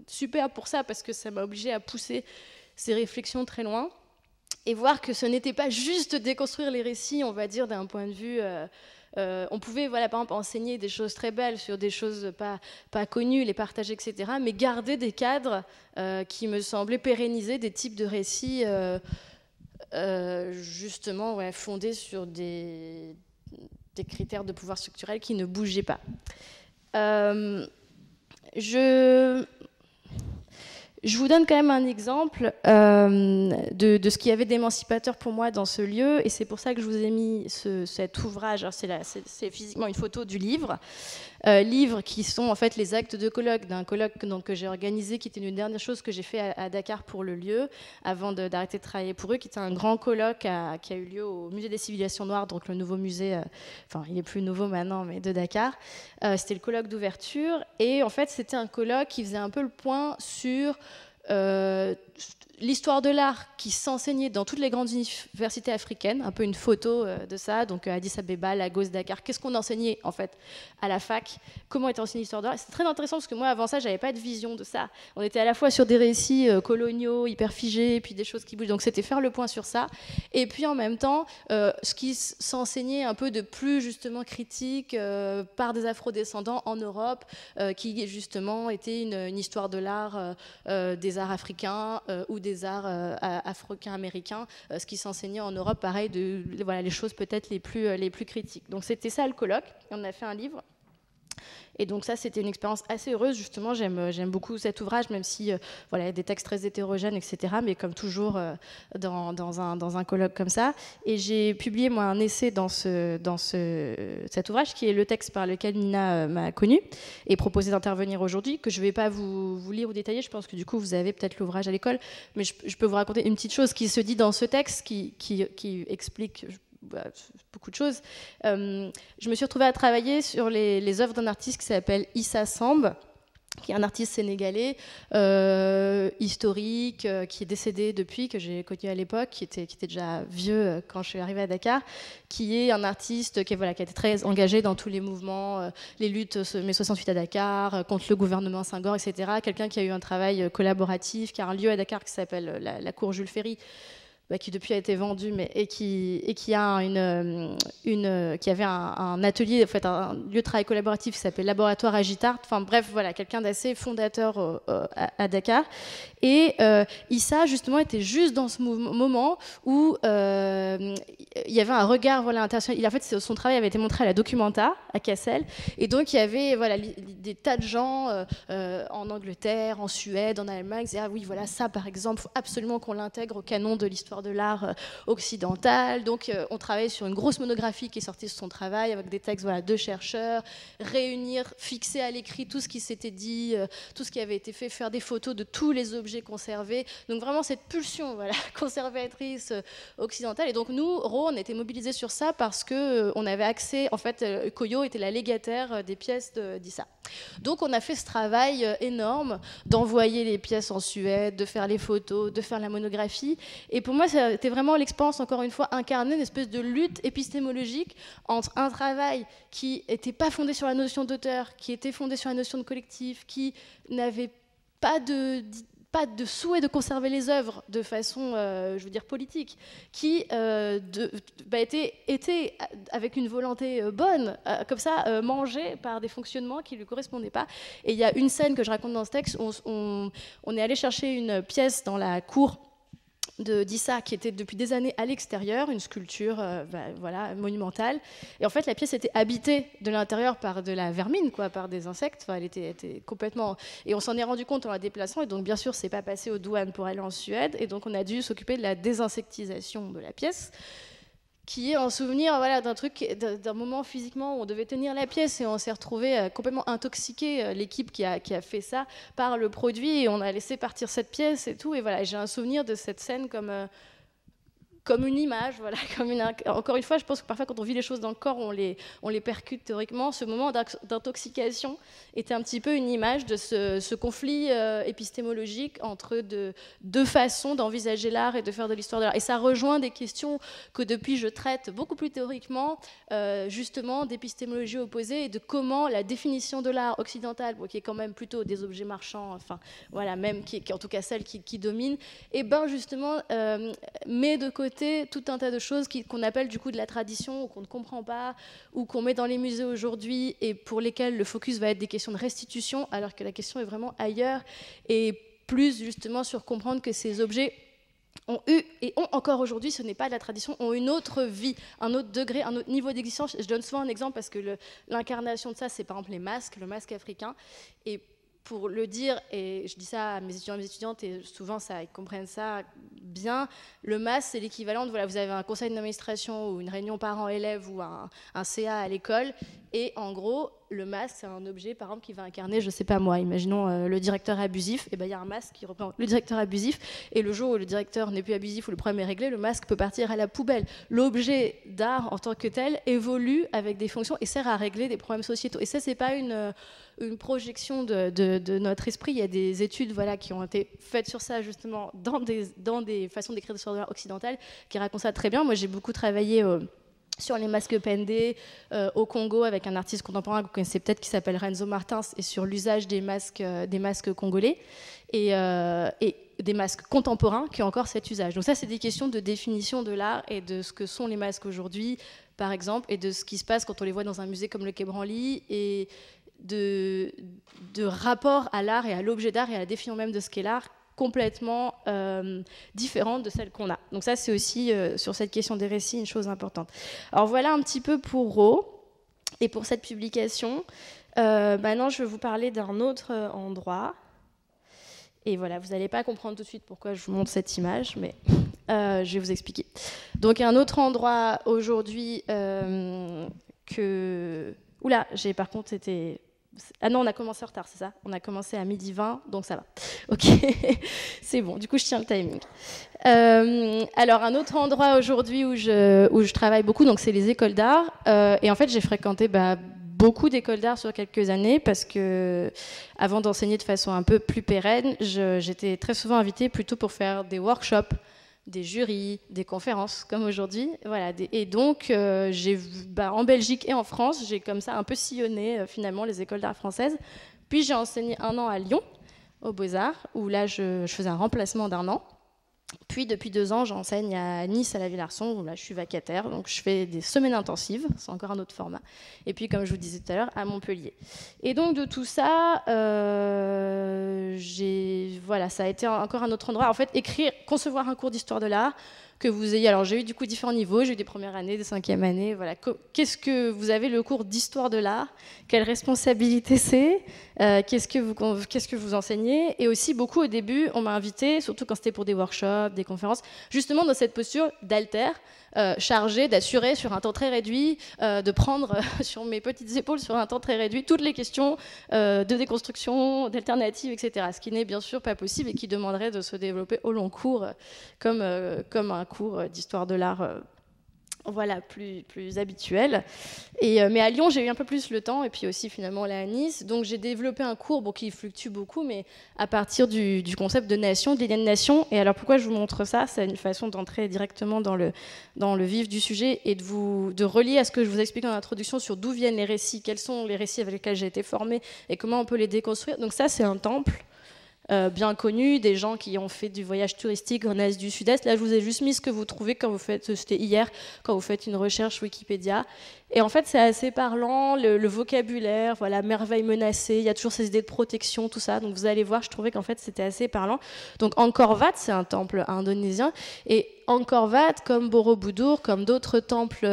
super pour ça, parce que ça m'a obligée à pousser ces réflexions très loin et voir que ce n'était pas juste déconstruire les récits, on va dire, d'un point de vue... on pouvait, par exemple, enseigner des choses très belles sur des choses pas connues, les partager, etc., mais garder des cadres qui me semblaient pérenniser des types de récits justement fondé sur des critères de pouvoir structurel qui ne bougeaient pas. Je vous donne quand même un exemple de ce qu'il y avait d'émancipateur pour moi dans ce lieu, et c'est pour ça que je vous ai mis cet ouvrage. C'est physiquement une photo du livre. Livres qui sont en fait les actes de colloque, d'un colloque que j'ai organisé, qui était une dernière chose que j'ai fait à Dakar pour le lieu, avant d'arrêter de travailler pour eux, qui était un grand colloque qui a eu lieu au Musée des civilisations noires, donc le nouveau musée, il est plus nouveau maintenant, mais de Dakar. C'était le colloque d'ouverture, et en fait c'était un colloque qui faisait un peu le point sur l'histoire de l'art qui s'enseignait dans toutes les grandes universités africaines, un peu une photo de ça, donc Addis Abeba, Lagos, Dakar, qu'est-ce qu'on enseignait en fait à la fac, comment était enseignée l'histoire de l'art. C'est très intéressant parce que moi avant ça j'avais pas de vision de ça, on était à la fois sur des récits coloniaux, hyper figés, et puis des choses qui bougent, donc c'était faire le point sur ça, et puis en même temps ce qui s'enseignait un peu de plus justement critique par des afrodescendants en Europe, qui justement était une histoire de l'art, des arts africains ou des arts afro-américains, ce qui s'enseignait en Europe, pareil, les choses peut-être les plus critiques. Donc c'était ça le colloque, et on a fait un livre. Et donc ça, c'était une expérience assez heureuse, justement. J'aime beaucoup cet ouvrage, même si il y a des textes très hétérogènes, etc. Mais comme toujours dans un colloque comme ça. Et j'ai publié, moi, un essai dans cet ouvrage, qui est le texte par lequel Nina m'a connue et proposé d'intervenir aujourd'hui, que je ne vais pas vous lire ou détailler. Je pense que du coup, vous avez peut-être l'ouvrage à l'école. Mais je peux vous raconter une petite chose qui se dit dans ce texte, qui explique beaucoup de choses. Je me suis retrouvée à travailler sur les œuvres d'un artiste qui s'appelle Issa Samb, qui est un artiste sénégalais historique, qui est décédé depuis, que j'ai connu à l'époque, qui était déjà vieux quand je suis arrivée à Dakar, qui est un artiste qui a été très engagé dans tous les mouvements, les luttes mai 68 à Dakar, contre le gouvernement Senghor, etc. Quelqu'un qui a eu un travail collaboratif, qui a un lieu à Dakar qui s'appelle la Cour Jules Ferry, qui depuis a été vendu, et qui avait un atelier, en fait, un lieu de travail collaboratif qui s'appelle Laboratoire Agitart. Enfin bref, voilà, quelqu'un d'assez fondateur à Dakar. Et Issa, justement, était juste dans ce moment où il y avait un regard international. En fait, son travail avait été montré à la Documenta, à Cassel. Et donc, il y avait des tas de gens en Angleterre, en Suède, en Allemagne, qui disaient « Ah oui, voilà, ça, par exemple, il faut absolument qu'on l'intègre au canon de l'histoire de l'art occidental ». Donc, on travaillait sur une grosse monographie qui est sortie de son travail, avec des textes de chercheurs, réunir, fixer à l'écrit tout ce qui s'était dit, tout ce qui avait été fait, faire des photos de tous les objets conservés. Donc vraiment cette pulsion conservatrice occidentale. Et donc nous, RAW, on était mobilisés sur ça parce qu'on avait accès, en fait, Koyo était la légataire des pièces d'Issa. Donc on a fait ce travail énorme d'envoyer les pièces en Suède, de faire les photos, de faire la monographie. Et pour moi, c'était vraiment l'expérience, encore une fois, incarnée, une espèce de lutte épistémologique entre un travail qui n'était pas fondé sur la notion d'auteur, qui était fondé sur la notion de collectif, qui n'avait pas de souhait de conserver les œuvres de façon, politique, qui était avec une volonté bonne, comme ça, mangé par des fonctionnements qui ne lui correspondaient pas. Et il y a une scène que je raconte dans ce texte, on est allé chercher une pièce dans la cour d'Issa qui était depuis des années à l'extérieur, une sculpture monumentale, et en fait la pièce était habitée de l'intérieur par de la vermine, par des insectes. Elle était complètement, et on s'en est rendu compte en la déplaçant, et donc bien sûr c'est pas passé aux douanes pour aller en Suède, et donc on a dû s'occuper de la désinsectisation de la pièce, qui est un souvenir d'un moment physiquement où on devait tenir la pièce, et on s'est retrouvé complètement intoxiqué, l'équipe qui a fait ça, par le produit, et on a laissé partir cette pièce et tout. Et voilà, j'ai un souvenir de cette scène comme une image, encore une fois, je pense que parfois quand on vit les choses dans le corps, on les percute théoriquement. Ce moment d'intoxication était un petit peu une image de ce conflit épistémologique entre deux façons d'envisager l'art et de faire de l'histoire de l'art. Et ça rejoint des questions que depuis je traite beaucoup plus théoriquement, justement d'épistémologie opposée, et de comment la définition de l'art occidental, qui est quand même plutôt des objets marchands, même qui est en tout cas celle qui domine, et justement met de côté tout un tas de choses qu'on appelle du coup de la tradition, ou qu'on ne comprend pas, ou qu'on met dans les musées aujourd'hui, et pour lesquelles le focus va être des questions de restitution, alors que la question est vraiment ailleurs, et plus justement sur comprendre que ces objets ont eu et ont encore aujourd'hui, ce n'est pas de la tradition, ont une autre vie, un autre degré, un autre niveau d'existence. Je donne souvent un exemple parce que l'incarnation de ça, c'est par exemple les masques, le masque africain. Et pour le dire, et je dis ça à mes étudiants et mes étudiantes, et souvent ils comprennent ça bien, le masque, c'est l'équivalent de, voilà, vous avez un conseil d'administration ou une réunion parents-élèves ou un CA à l'école, et en gros, le masque, c'est un objet, par exemple, qui va incarner, je ne sais pas moi, imaginons le directeur abusif, et ben, il y a un masque qui représente le directeur abusif, et le jour où le directeur n'est plus abusif ou le problème est réglé, le masque peut partir à la poubelle. L'objet d'art en tant que tel évolue avec des fonctions et sert à régler des problèmes sociétaux. Et ça, c'est pas une projection de notre esprit. Il y a des études, voilà, qui ont été faites sur ça, justement, dans des façons d'écrire l'histoire de l'art occidentale, qui racontent ça très bien. Moi, j'ai beaucoup travaillé sur les masques pendés au Congo avec un artiste contemporain que vous connaissez peut-être qui s'appelle Renzo Martins, et sur l'usage des masques congolais et des masques contemporains qui ont encore cet usage. Donc ça, c'est des questions de définition de l'art et de ce que sont les masques aujourd'hui, par exemple, et de ce qui se passe quand on les voit dans un musée comme le Quai Branly, et de rapport à l'art et à l'objet d'art et à la définition même de ce qu'est l'art complètement différente de celle qu'on a. Donc ça, c'est aussi, sur cette question des récits, une chose importante. Alors voilà un petit peu pour Ro et pour cette publication. Maintenant, je vais vous parler d'un autre endroit. Et voilà, vous n'allez pas comprendre tout de suite pourquoi je vous montre cette image, mais je vais vous expliquer. Donc un autre endroit aujourd'hui que... Oula, par contre, c'était... Ah non, on a commencé en retard, c'est ça? On a commencé à 12h20, donc ça va. Ok, c'est bon, du coup je tiens le timing. Alors un autre endroit aujourd'hui où je travaille beaucoup, donc c'est les écoles d'art. Et en fait j'ai fréquenté beaucoup d'écoles d'art sur quelques années parce que avant d'enseigner de façon un peu plus pérenne, j'étais très souvent invitée plutôt pour faire des workshops, des jurys, des conférences, comme aujourd'hui. Voilà, et donc, en Belgique et en France, j'ai comme ça un peu sillonné finalement les écoles d'art françaises. Puis j'ai enseigné 1 an à Lyon, aux Beaux-Arts, où là, je faisais un remplacement d'1 an. Puis depuis 2 ans, j'enseigne à Nice, à la Ville-Arson, où là, je suis vacataire. Donc, je fais des semaines intensives, c'est encore un autre format. Et puis, comme je vous disais tout à l'heure, à Montpellier. Et donc, de tout ça, ça a été encore un autre endroit. En fait, concevoir un cours d'histoire de l'art, que vous ayez... Alors, j'ai eu du coup différents niveaux. J'ai eu des premières années, des 5e années. Voilà. Qu'est-ce que vous avez le cours d'histoire de l'art? Quelle responsabilité c'est? Qu'est-ce que vous enseignez? Et aussi, beaucoup au début, on m'a invité, surtout quand c'était pour des workshops, des conférences, justement dans cette posture d'alter, chargée d'assurer sur un temps très réduit, de prendre sur mes petites épaules sur un temps très réduit toutes les questions de déconstruction, d'alternatives, etc. Ce qui n'est bien sûr pas possible et qui demanderait de se développer au long cours comme un cours d'histoire de l'art voilà, plus habituel. Mais à Lyon, j'ai eu un peu plus le temps, et puis aussi finalement là à Nice. Donc j'ai développé un cours qui fluctue beaucoup, mais à partir du concept de nation, de l'idée de nation. Et alors pourquoi je vous montre ça? C'est une façon d'entrer directement dans le vif du sujet et de relier à ce que je vous explique en introduction sur d'où viennent les récits, quels sont les récits avec lesquels j'ai été formée et comment on peut les déconstruire. Donc ça, c'est un temple. Bien connu, des gens qui ont fait du voyage touristique en Asie du Sud-Est. Là, je vous ai juste mis ce que vous trouvez quand vous faites, c'était hier, quand vous faites une recherche Wikipédia. Et en fait, c'est assez parlant, le vocabulaire, voilà, merveille menacée, il y a toujours ces idées de protection, tout ça. Donc vous allez voir, je trouvais qu'en fait, c'était assez parlant. Donc Angkor Wat, c'est un temple indonésien. Et Angkor Wat, comme Borobudur, comme d'autres temples...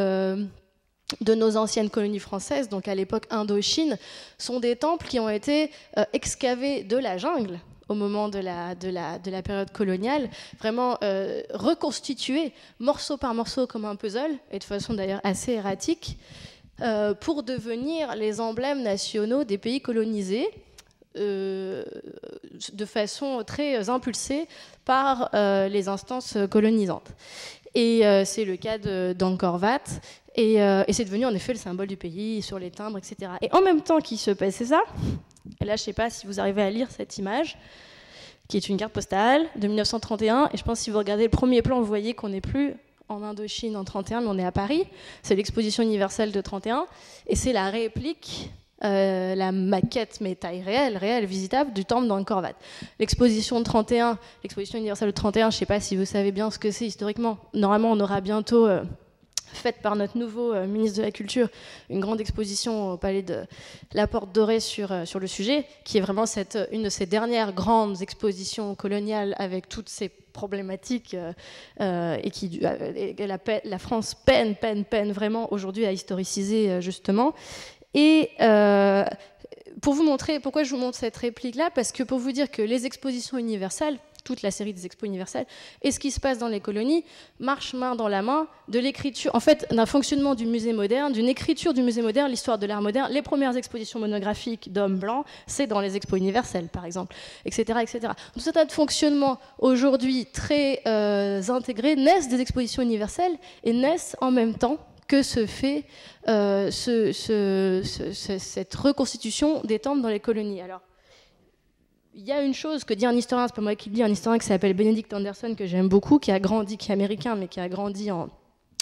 de nos anciennes colonies françaises, donc à l'époque Indochine, sont des temples qui ont été excavés de la jungle au moment de la période coloniale, vraiment reconstitués morceau par morceau comme un puzzle, et de façon d'ailleurs assez erratique, pour devenir les emblèmes nationaux des pays colonisés, de façon très impulsée par les instances colonisantes. Et c'est le cas d'Angkor Wat. Et c'est devenu en effet le symbole du pays, sur les timbres, etc. Et en même temps qu'il se passait ça, et là je ne sais pas si vous arrivez à lire cette image, qui est une carte postale de 1931, et je pense que si vous regardez le premier plan, vous voyez qu'on n'est plus en Indochine en 31, mais on est à Paris. C'est l'exposition universelle de 31, et c'est la réplique, la maquette, mais taille réelle, visitable, du temple d'Angkor Wat. L'exposition de 31, l'exposition universelle de 31, je ne sais pas si vous savez bien ce que c'est historiquement. Normalement, on aura bientôt... faite par notre nouveau ministre de la Culture, une grande exposition au Palais de la Porte Dorée sur le sujet, qui est vraiment une de ces dernières grandes expositions coloniales avec toutes ces problématiques et qui la France peine vraiment aujourd'hui à historiciser justement. Et pour vous montrer, pourquoi je vous montre cette réplique-là, parce que pour vous dire que les expositions universelles, toute la série des expos universelles, et ce qui se passe dans les colonies marche main dans la main de l'écriture, en fait, d'un fonctionnement du musée moderne, d'une écriture du musée moderne, l'histoire de l'art moderne. Les premières expositions monographiques d'hommes blancs, c'est dans les expos universelles, par exemple, etc., etc. Tout un tas de fonctionnements aujourd'hui très intégrés naissent des expositions universelles et naissent en même temps que se fait cette reconstitution des temples dans les colonies. Alors, il y a une chose que dit un historien, c'est pas moi qui le dis, un historien qui s'appelle Benedict Anderson, que j'aime beaucoup, qui est américain, mais qui a grandi en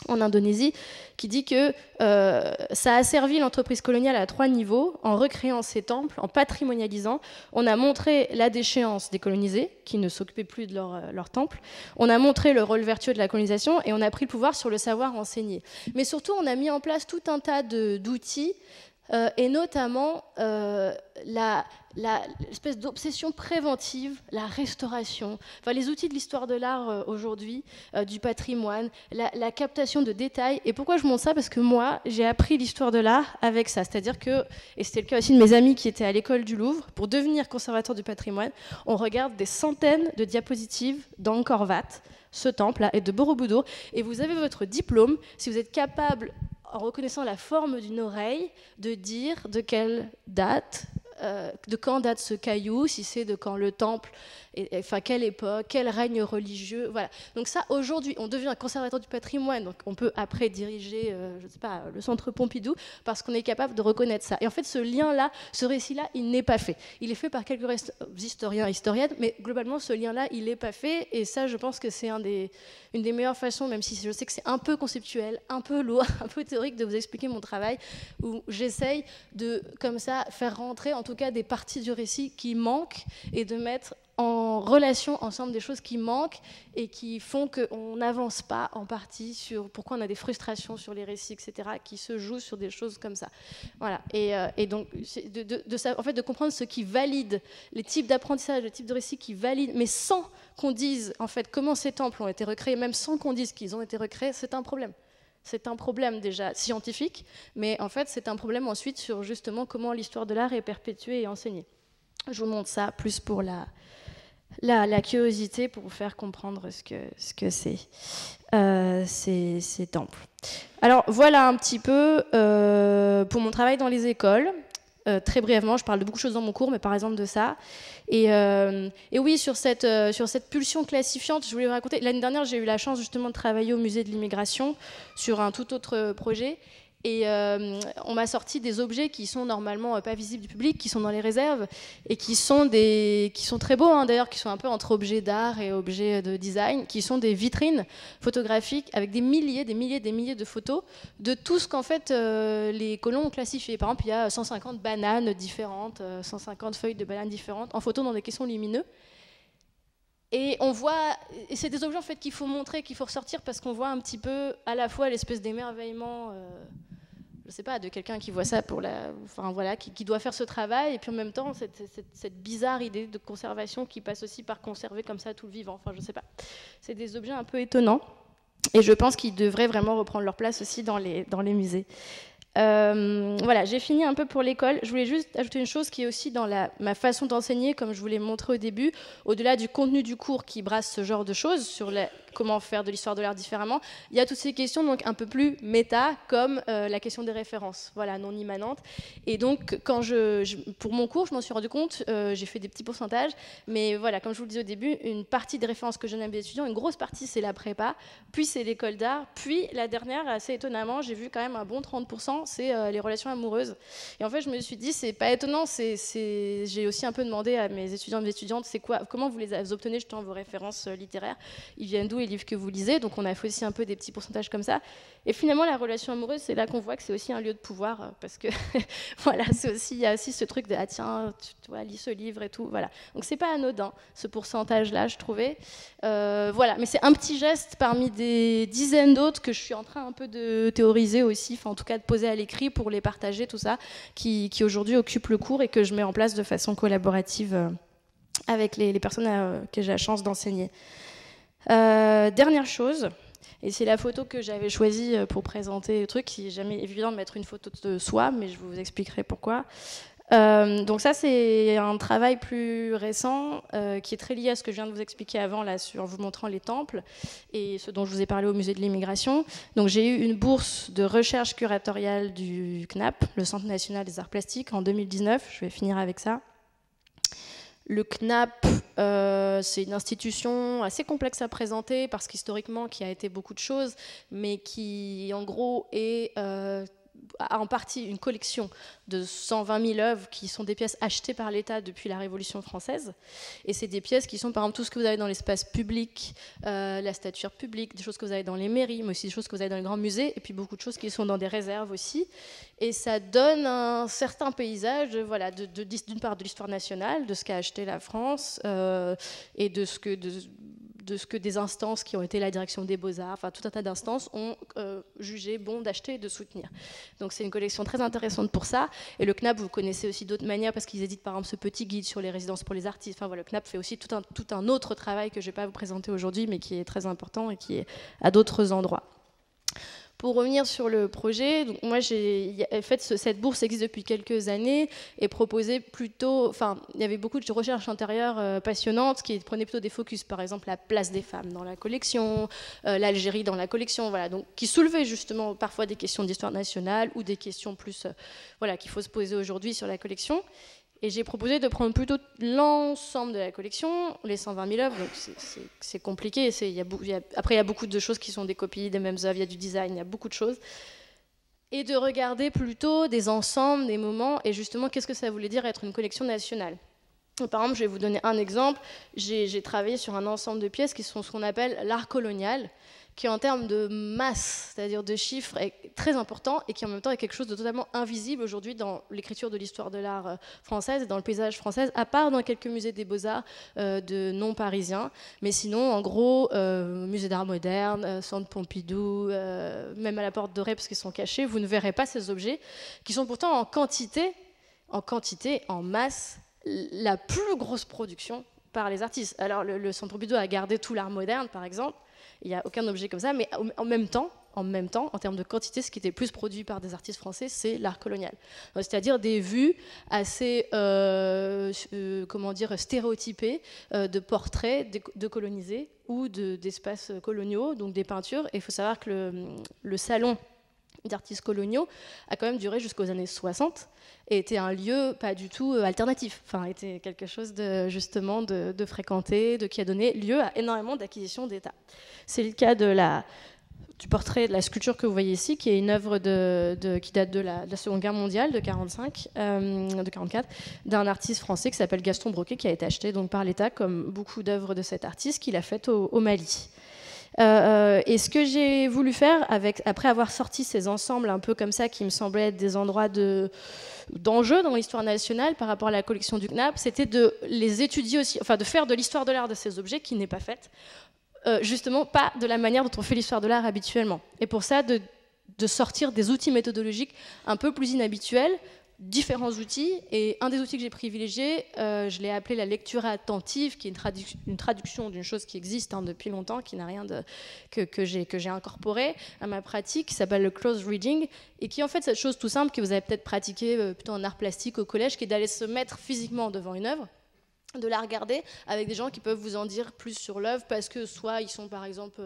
Indonésie, qui dit que ça a servi l'entreprise coloniale à 3 niveaux, en recréant ces temples, en patrimonialisant. On a montré la déchéance des colonisés, qui ne s'occupaient plus de leur temple. On a montré le rôle vertueux de la colonisation, et on a pris le pouvoir sur le savoir enseigné. Mais surtout, on a mis en place tout un tas d'outils, et notamment l'espèce d'obsession préventive, la restauration, enfin, les outils de l'histoire de l'art aujourd'hui, du patrimoine, la captation de détails. Et pourquoi je montre ça? Parce que moi, j'ai appris l'histoire de l'art avec ça. C'est-à-dire que, et c'était le cas aussi de mes amis qui étaient à l'école du Louvre, pour devenir conservateur du patrimoine, on regarde des centaines de diapositives d'Angkor Wat, ce temple-là, et de Borobudur, et vous avez votre diplôme si vous êtes capable, en reconnaissant la forme d'une oreille, de dire de quelle date, de quand date ce caillou, si c'est de quand le temple, enfin quelle époque, quel règne religieux, voilà. Donc ça, aujourd'hui, on devient conservateur du patrimoine, donc on peut après diriger, je sais pas, le centre Pompidou, parce qu'on est capable de reconnaître ça. Et en fait, ce lien-là, ce récit-là, il n'est pas fait. Il est fait par quelques historiens et historiennes, mais globalement, ce lien-là, il n'est pas fait. Et ça, je pense que c'est une des meilleures façons, même si je sais que c'est un peu conceptuel, un peu lourd, un peu théorique, de vous expliquer mon travail, où j'essaye de, comme ça, faire rentrer en tout cas des parties du récit qui manquent et de mettre en relation ensemble des choses qui manquent et qui font qu'on n'avance pas en partie sur pourquoi on a des frustrations sur les récits, etc., qui se jouent sur des choses comme ça. Voilà. Et donc, en fait, de comprendre ce qui valide, les types d'apprentissage, les types de récits qui valident, mais sans qu'on dise en fait comment ces temples ont été recréés, même sans qu'on dise qu'ils ont été recréés, c'est un problème. C'est un problème déjà scientifique, mais en fait, c'est un problème ensuite sur justement comment l'histoire de l'art est perpétuée et enseignée. Je vous montre ça plus pour la curiosité, pour vous faire comprendre ce que c'est ces temples. Alors voilà un petit peu pour mon travail dans les écoles. Très brièvement, je parle de beaucoup de choses dans mon cours, mais par exemple de ça. Et oui, sur cette pulsion classifiante, je voulais vous raconter. L'année dernière, j'ai eu la chance justement de travailler au musée de l'immigration sur un tout autre projet. Et on m'a sorti des objets qui sont normalement pas visibles du public, qui sont dans les réserves et qui sont très beaux, hein, d'ailleurs, qui sont un peu entre objets d'art et objets de design, qui sont des vitrines photographiques avec des milliers de photos de tout ce qu'en fait les colons ont classifié. Par exemple, il y a 150 bananes différentes, 150 feuilles de bananes différentes en photo dans des caissons lumineux. Et on voit, et c'est des objets en fait qu'il faut montrer, qu'il faut ressortir, parce qu'on voit un petit peu à la fois l'espèce d'émerveillement, je sais pas, de quelqu'un qui voit ça qui doit faire ce travail, et puis en même temps cette bizarre idée de conservation qui passe aussi par conserver comme ça tout le vivant. Enfin, je sais pas. C'est des objets un peu étonnants, et je pense qu'ils devraient vraiment reprendre leur place aussi dans les musées. Voilà, j'ai fini un peu pour l'école. Je voulais juste ajouter une chose qui est aussi dans ma façon d'enseigner, comme je vous l'ai montré au début, au-delà du contenu du cours qui brasse ce genre de choses sur comment faire de l'histoire de l'art différemment. Il y a toutes ces questions donc un peu plus méta, comme la question des références, voilà, non immanentes. Et donc, quand pour mon cours, je m'en suis rendu compte, j'ai fait des petits pourcentages, mais voilà, comme je vous le disais au début, une partie des références que je donne à mes étudiants, une grosse partie, c'est la prépa, puis c'est l'école d'art, puis la dernière, assez étonnamment, j'ai vu quand même un bon 30%, c'est les relations amoureuses. Et en fait, je me suis dit, c'est pas étonnant, j'ai aussi un peu demandé à mes étudiants et mes étudiantes, comment vous les obtenez justement vos références littéraires, ils viennent d'où, et livres que vous lisez. Donc on a fait aussi un peu des petits pourcentages comme ça. Et finalement, la relation amoureuse, c'est là qu'on voit que c'est aussi un lieu de pouvoir, parce que voilà, il y a aussi ce truc de ah tiens, tu vois, lis ce livre et tout. Voilà. Donc c'est pas anodin ce pourcentage-là, je trouvais. Voilà, mais c'est un petit geste parmi des dizaines d'autres que je suis en train un peu de théoriser aussi, enfin en tout cas de poser à l'écrit pour les partager, tout ça, qui aujourd'hui occupent le cours et que je mets en place de façon collaborative avec les personnes que j'ai la chance d'enseigner. Dernière chose, et c'est la photo que j'avais choisie pour présenter le truc, qui n'est jamais évident de mettre une photo de soi, mais je vous expliquerai pourquoi. Donc ça, c'est un travail plus récent qui est très lié à ce que je viens de vous expliquer avant, là, en vous montrant les temples et ce dont je vous ai parlé au musée de l'immigration. Donc j'ai eu une bourse de recherche curatoriale du CNAP, le Centre national des arts plastiques, en 2019. Je vais finir avec ça. Le CNAP, c'est une institution assez complexe à présenter parce qu'historiquement, qui a été beaucoup de choses, mais qui, en gros, a en partie une collection de 120 000 œuvres qui sont des pièces achetées par l'État depuis la Révolution française. Et c'est des pièces qui sont, par exemple, tout ce que vous avez dans l'espace public, la statuaire publique, des choses que vous avez dans les mairies, mais aussi des choses que vous avez dans les grands musées, et puis beaucoup de choses qui sont dans des réserves aussi. Et ça donne un certain paysage, voilà, d'une part de l'histoire nationale, de ce qu'a acheté la France, et de ce que des instances qui ont été la direction des Beaux-Arts, enfin tout un tas d'instances ont jugé bon d'acheter et de soutenir. Donc c'est une collection très intéressante pour ça. Et le CNAP, vous connaissez aussi d'autres manières parce qu'ils éditent par exemple ce petit guide sur les résidences pour les artistes. Enfin voilà, le CNAP fait aussi tout un autre travail que je ne vais pas vous présenter aujourd'hui, mais qui est très important et qui est à d'autres endroits. Pour revenir sur le projet, donc moi cette bourse existe depuis quelques années et proposait plutôt, enfin il y avait beaucoup de recherches antérieures passionnantes qui prenaient plutôt des focus, par exemple la place des femmes dans la collection, l'Algérie dans la collection, voilà, donc qui soulevaient justement parfois des questions d'histoire nationale ou des questions plus, voilà, qu'il faut se poser aujourd'hui sur la collection. Et j'ai proposé de prendre plutôt l'ensemble de la collection, les 120 000 œuvres, donc c'est compliqué. Après, il y a beaucoup de choses qui sont des copies des mêmes œuvres, il y a du design, il y a beaucoup de choses. Et de regarder plutôt des ensembles, des moments, et justement, qu'est-ce que ça voulait dire être une collection nationale. Par exemple, je vais vous donner un exemple. J'ai travaillé sur un ensemble de pièces qui sont ce qu'on appelle l'art colonial, qui en termes de masse, c'est-à-dire de chiffres, est très important et qui en même temps est quelque chose de totalement invisible aujourd'hui dans l'écriture de l'histoire de l'art française et dans le paysage français, à part dans quelques musées des Beaux-Arts de non parisiens. Mais sinon, en gros, musée d'art moderne, Centre Pompidou, même à la Porte Dorée parce qu'ils sont cachés, vous ne verrez pas ces objets qui sont pourtant en quantité, en masse, la plus grosse production par les artistes. Alors le Centre Pompidou a gardé tout l'art moderne, par exemple. Il n'y a aucun objet comme ça, mais en même temps, en termes de quantité, ce qui était plus produit par des artistes français, c'est l'art colonial. C'est-à-dire des vues assez, stéréotypées de portraits de colonisés ou d'espaces coloniaux, donc des peintures. Et il faut savoir que le salon d'artistes coloniaux a quand même duré jusqu'aux années 60 et était un lieu pas du tout alternatif, enfin était quelque chose de fréquenté, qui a donné lieu à énormément d'acquisitions d'État. C'est le cas du portrait, de la sculpture que vous voyez ici, qui est une œuvre qui date de la Seconde Guerre mondiale, de 44, d'un artiste français qui s'appelle Gaston Broquet, qui a été acheté donc par l'État, comme beaucoup d'œuvres de cet artiste, qu'il a faites au Mali. Et ce que j'ai voulu faire, après avoir sorti ces ensembles un peu comme ça, qui me semblaient être des endroits d'enjeu dans l'histoire nationale par rapport à la collection du CNAP, c'était de les étudier aussi, enfin de faire de l'histoire de l'art de ces objets, qui n'est pas faite, justement pas de la manière dont on fait l'histoire de l'art habituellement. Et pour ça, de sortir des outils méthodologiques un peu plus inhabituels, différents outils, et un des outils que j'ai privilégié, je l'ai appelé la lecture attentive, qui est une traduction d'une chose qui existe depuis longtemps, qui n'a rien que j'ai incorporé à ma pratique, qui s'appelle le close reading, et qui est en fait cette chose tout simple que vous avez peut-être pratiqué plutôt en art plastique au collège, qui est d'aller se mettre physiquement devant une œuvre, de la regarder avec des gens qui peuvent vous en dire plus sur l'œuvre, parce que soit ils sont par exemple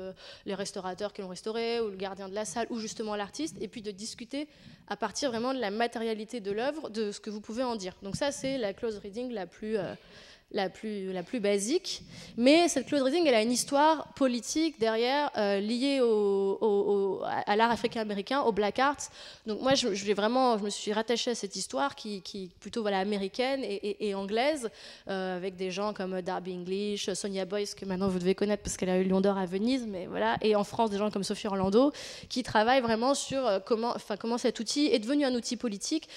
les restaurateurs qui l'ont restaurée, ou le gardien de la salle, ou justement l'artiste, et puis de discuter à partir vraiment de la matérialité de l'œuvre, de ce que vous pouvez en dire. Donc ça, c'est la close reading la plus la plus basique, mais cette Claude Rising, elle a une histoire politique derrière, liée à l'art africain-américain, au black art. Donc moi, je me suis rattachée à cette histoire qui est plutôt voilà, américaine et anglaise, avec des gens comme Darby English, Sonia Boyce, que maintenant vous devez connaître parce qu'elle a eu Lion d'Or à Venise, mais voilà, et en France, des gens comme Sophie Orlando, qui travaillent vraiment sur comment cet outil est devenu un outil politique.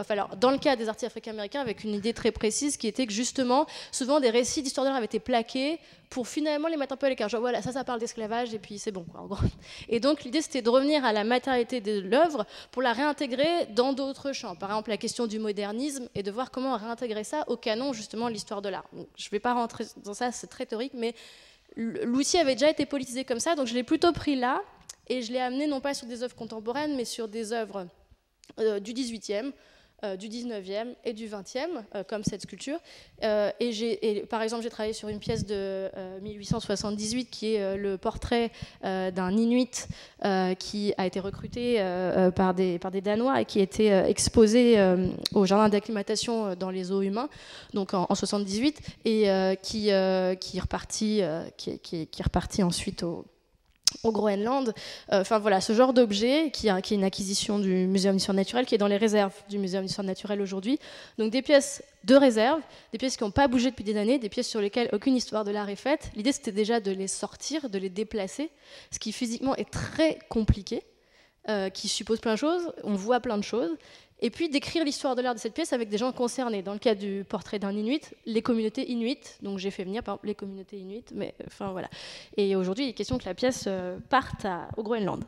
Alors, dans le cas des artistes africains-américains, avec une idée très précise qui était que justement, souvent des récits d'histoire de l'art avaient été plaqués pour finalement les mettre un peu à l'écart. Genre voilà, ça parle d'esclavage et puis c'est bon, quoi, en gros. Et donc l'idée c'était de revenir à la matérialité de l'œuvre pour la réintégrer dans d'autres champs. Par exemple la question du modernisme et de voir comment réintégrer ça au canon justement de l'histoire de l'art. Donc, je ne vais pas rentrer dans ça, c'est très théorique, mais l'outil avait déjà été politisé comme ça, donc je l'ai plutôt pris là et je l'ai amené non pas sur des œuvres contemporaines, mais sur des œuvres du 18e, du 19e et du 20e, comme cette sculpture. Par exemple, j'ai travaillé sur une pièce de 1878 qui est le portrait d'un Inuit qui a été recruté par des Danois et qui a été exposé au jardin d'acclimatation dans les zoos humains, donc en 78, et qui est reparti ensuite au Groenland. Enfin voilà, ce genre d'objet qui est une acquisition du Muséum d'histoire naturelle, qui est dans les réserves du Muséum d'histoire naturelle aujourd'hui. Donc des pièces de réserve, des pièces qui n'ont pas bougé depuis des années, des pièces sur lesquelles aucune histoire de l'art est faite. L'idée c'était déjà de les sortir, de les déplacer, ce qui physiquement est très compliqué, qui suppose plein de choses, on voit plein de choses. Et puis d'écrire l'histoire de l'art de cette pièce avec des gens concernés. Dans le cas du portrait d'un Inuit, les communautés Inuit, donc j'ai fait venir par exemple les communautés Inuit, mais enfin voilà. Et aujourd'hui, il est question que la pièce parte au Groenland.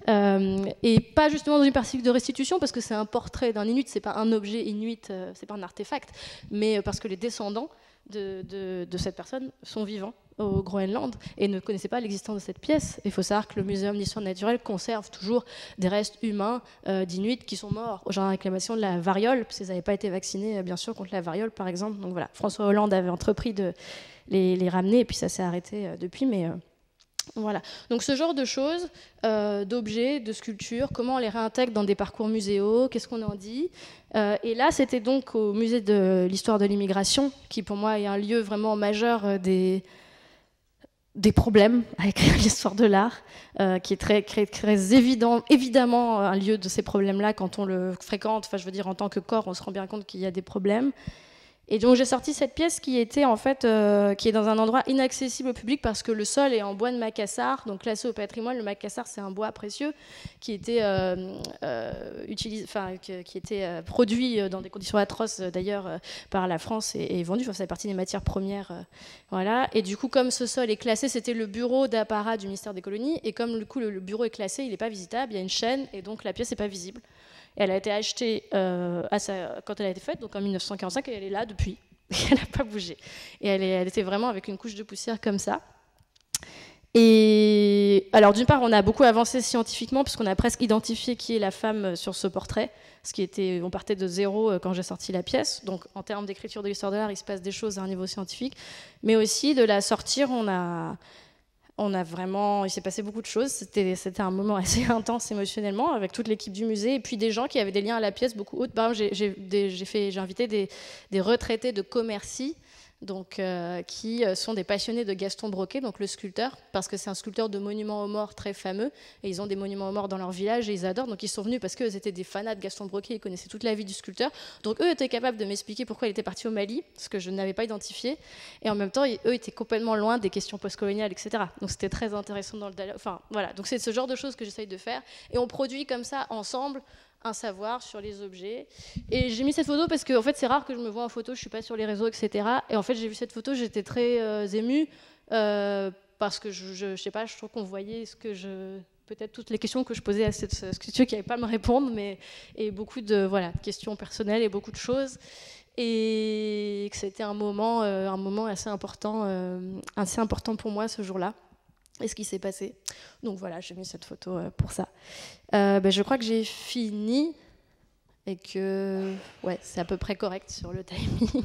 Et pas justement dans une perspective de restitution, parce que c'est un portrait d'un Inuit, c'est pas un objet Inuit, c'est pas un artefact, mais parce que les descendants de cette personne sont vivants au Groenland et ne connaissaient pas l'existence de cette pièce. Il faut savoir que le Muséum d'histoire naturelle conserve toujours des restes humains d'Inuits qui sont morts au jardin d'acclimatation de la variole, parce qu'ils n'avaient pas été vaccinés, bien sûr, contre la variole, par exemple. Donc voilà, François Hollande avait entrepris de les ramener, et puis ça s'est arrêté depuis, mais... Voilà. Donc ce genre de choses, d'objets, de sculptures, comment on les réintègre dans des parcours muséaux, qu'est-ce qu'on en dit. Et là, c'était donc au musée de l'histoire de l'immigration, qui pour moi est un lieu vraiment majeur des problèmes à écrire l'histoire de l'art, qui est très évidemment un lieu de ces problèmes-là quand on le fréquente. Enfin, je veux dire, en tant que corps, on se rend bien compte qu'il y a des problèmes. Et donc j'ai sorti cette pièce qui était en fait qui est dans un endroit inaccessible au public parce que le sol est en bois de Macassar, donc classé au patrimoine. Le Macassar, c'est un bois précieux qui était qui était produit dans des conditions atroces d'ailleurs par la France et vendu. Enfin, ça fait partie des matières premières, voilà. Et du coup, comme ce sol est classé, c'était le bureau d'apparat du ministère des Colonies, et comme du coup le bureau est classé, il n'est pas visitable, il y a une chaîne et donc la pièce n'est pas visible. Elle a été achetée quand elle a été faite, donc en 1945, et elle est là depuis. Elle n'a pas bougé. Et elle était vraiment avec une couche de poussière comme ça. Et alors, d'une part, on a beaucoup avancé scientifiquement, puisqu'on a presque identifié qui est la femme sur ce portrait. On partait de zéro quand j'ai sorti la pièce. Donc, en termes d'écriture de l'histoire de l'art, il se passe des choses à un niveau scientifique. Mais aussi, de la sortir, il s'est passé beaucoup de choses. C'était un moment assez intense émotionnellement avec toute l'équipe du musée et puis des gens qui avaient des liens à la pièce beaucoup autres. Par exemple, j'ai invité des retraités de Commercy, donc, qui sont des passionnés de Gaston Broquet, donc le sculpteur, parce que c'est un sculpteur de monuments aux morts très fameux, et ils ont des monuments aux morts dans leur village et ils adorent, donc ils sont venus parce qu'eux étaient des fanats de Gaston Broquet, ils connaissaient toute la vie du sculpteur, donc eux étaient capables de m'expliquer pourquoi il était parti au Mali, ce que je n'avais pas identifié, et en même temps eux étaient complètement loin des questions postcoloniales, etc. Donc c'était très intéressant dans le dialogue. Enfin voilà, donc c'est ce genre de choses que j'essaye de faire, et on produit comme ça ensemble un savoir sur les objets. Et j'ai mis cette photo parce que en fait, c'est rare que je me vois en photo, je ne suis pas sur les réseaux, etc. Et en fait, j'ai vu cette photo, j'étais très émue parce que je sais pas, je trouve qu'on voyait peut-être toutes les questions que je posais à cette sculpture qui n'avait pas à me répondre, et beaucoup de questions personnelles et beaucoup de choses. Et que c'était un moment assez important pour moi ce jour-là. Et ce qui s'est passé. Donc voilà, j'ai mis cette photo pour ça. Je crois que j'ai fini et que c'est à peu près correct sur le timing.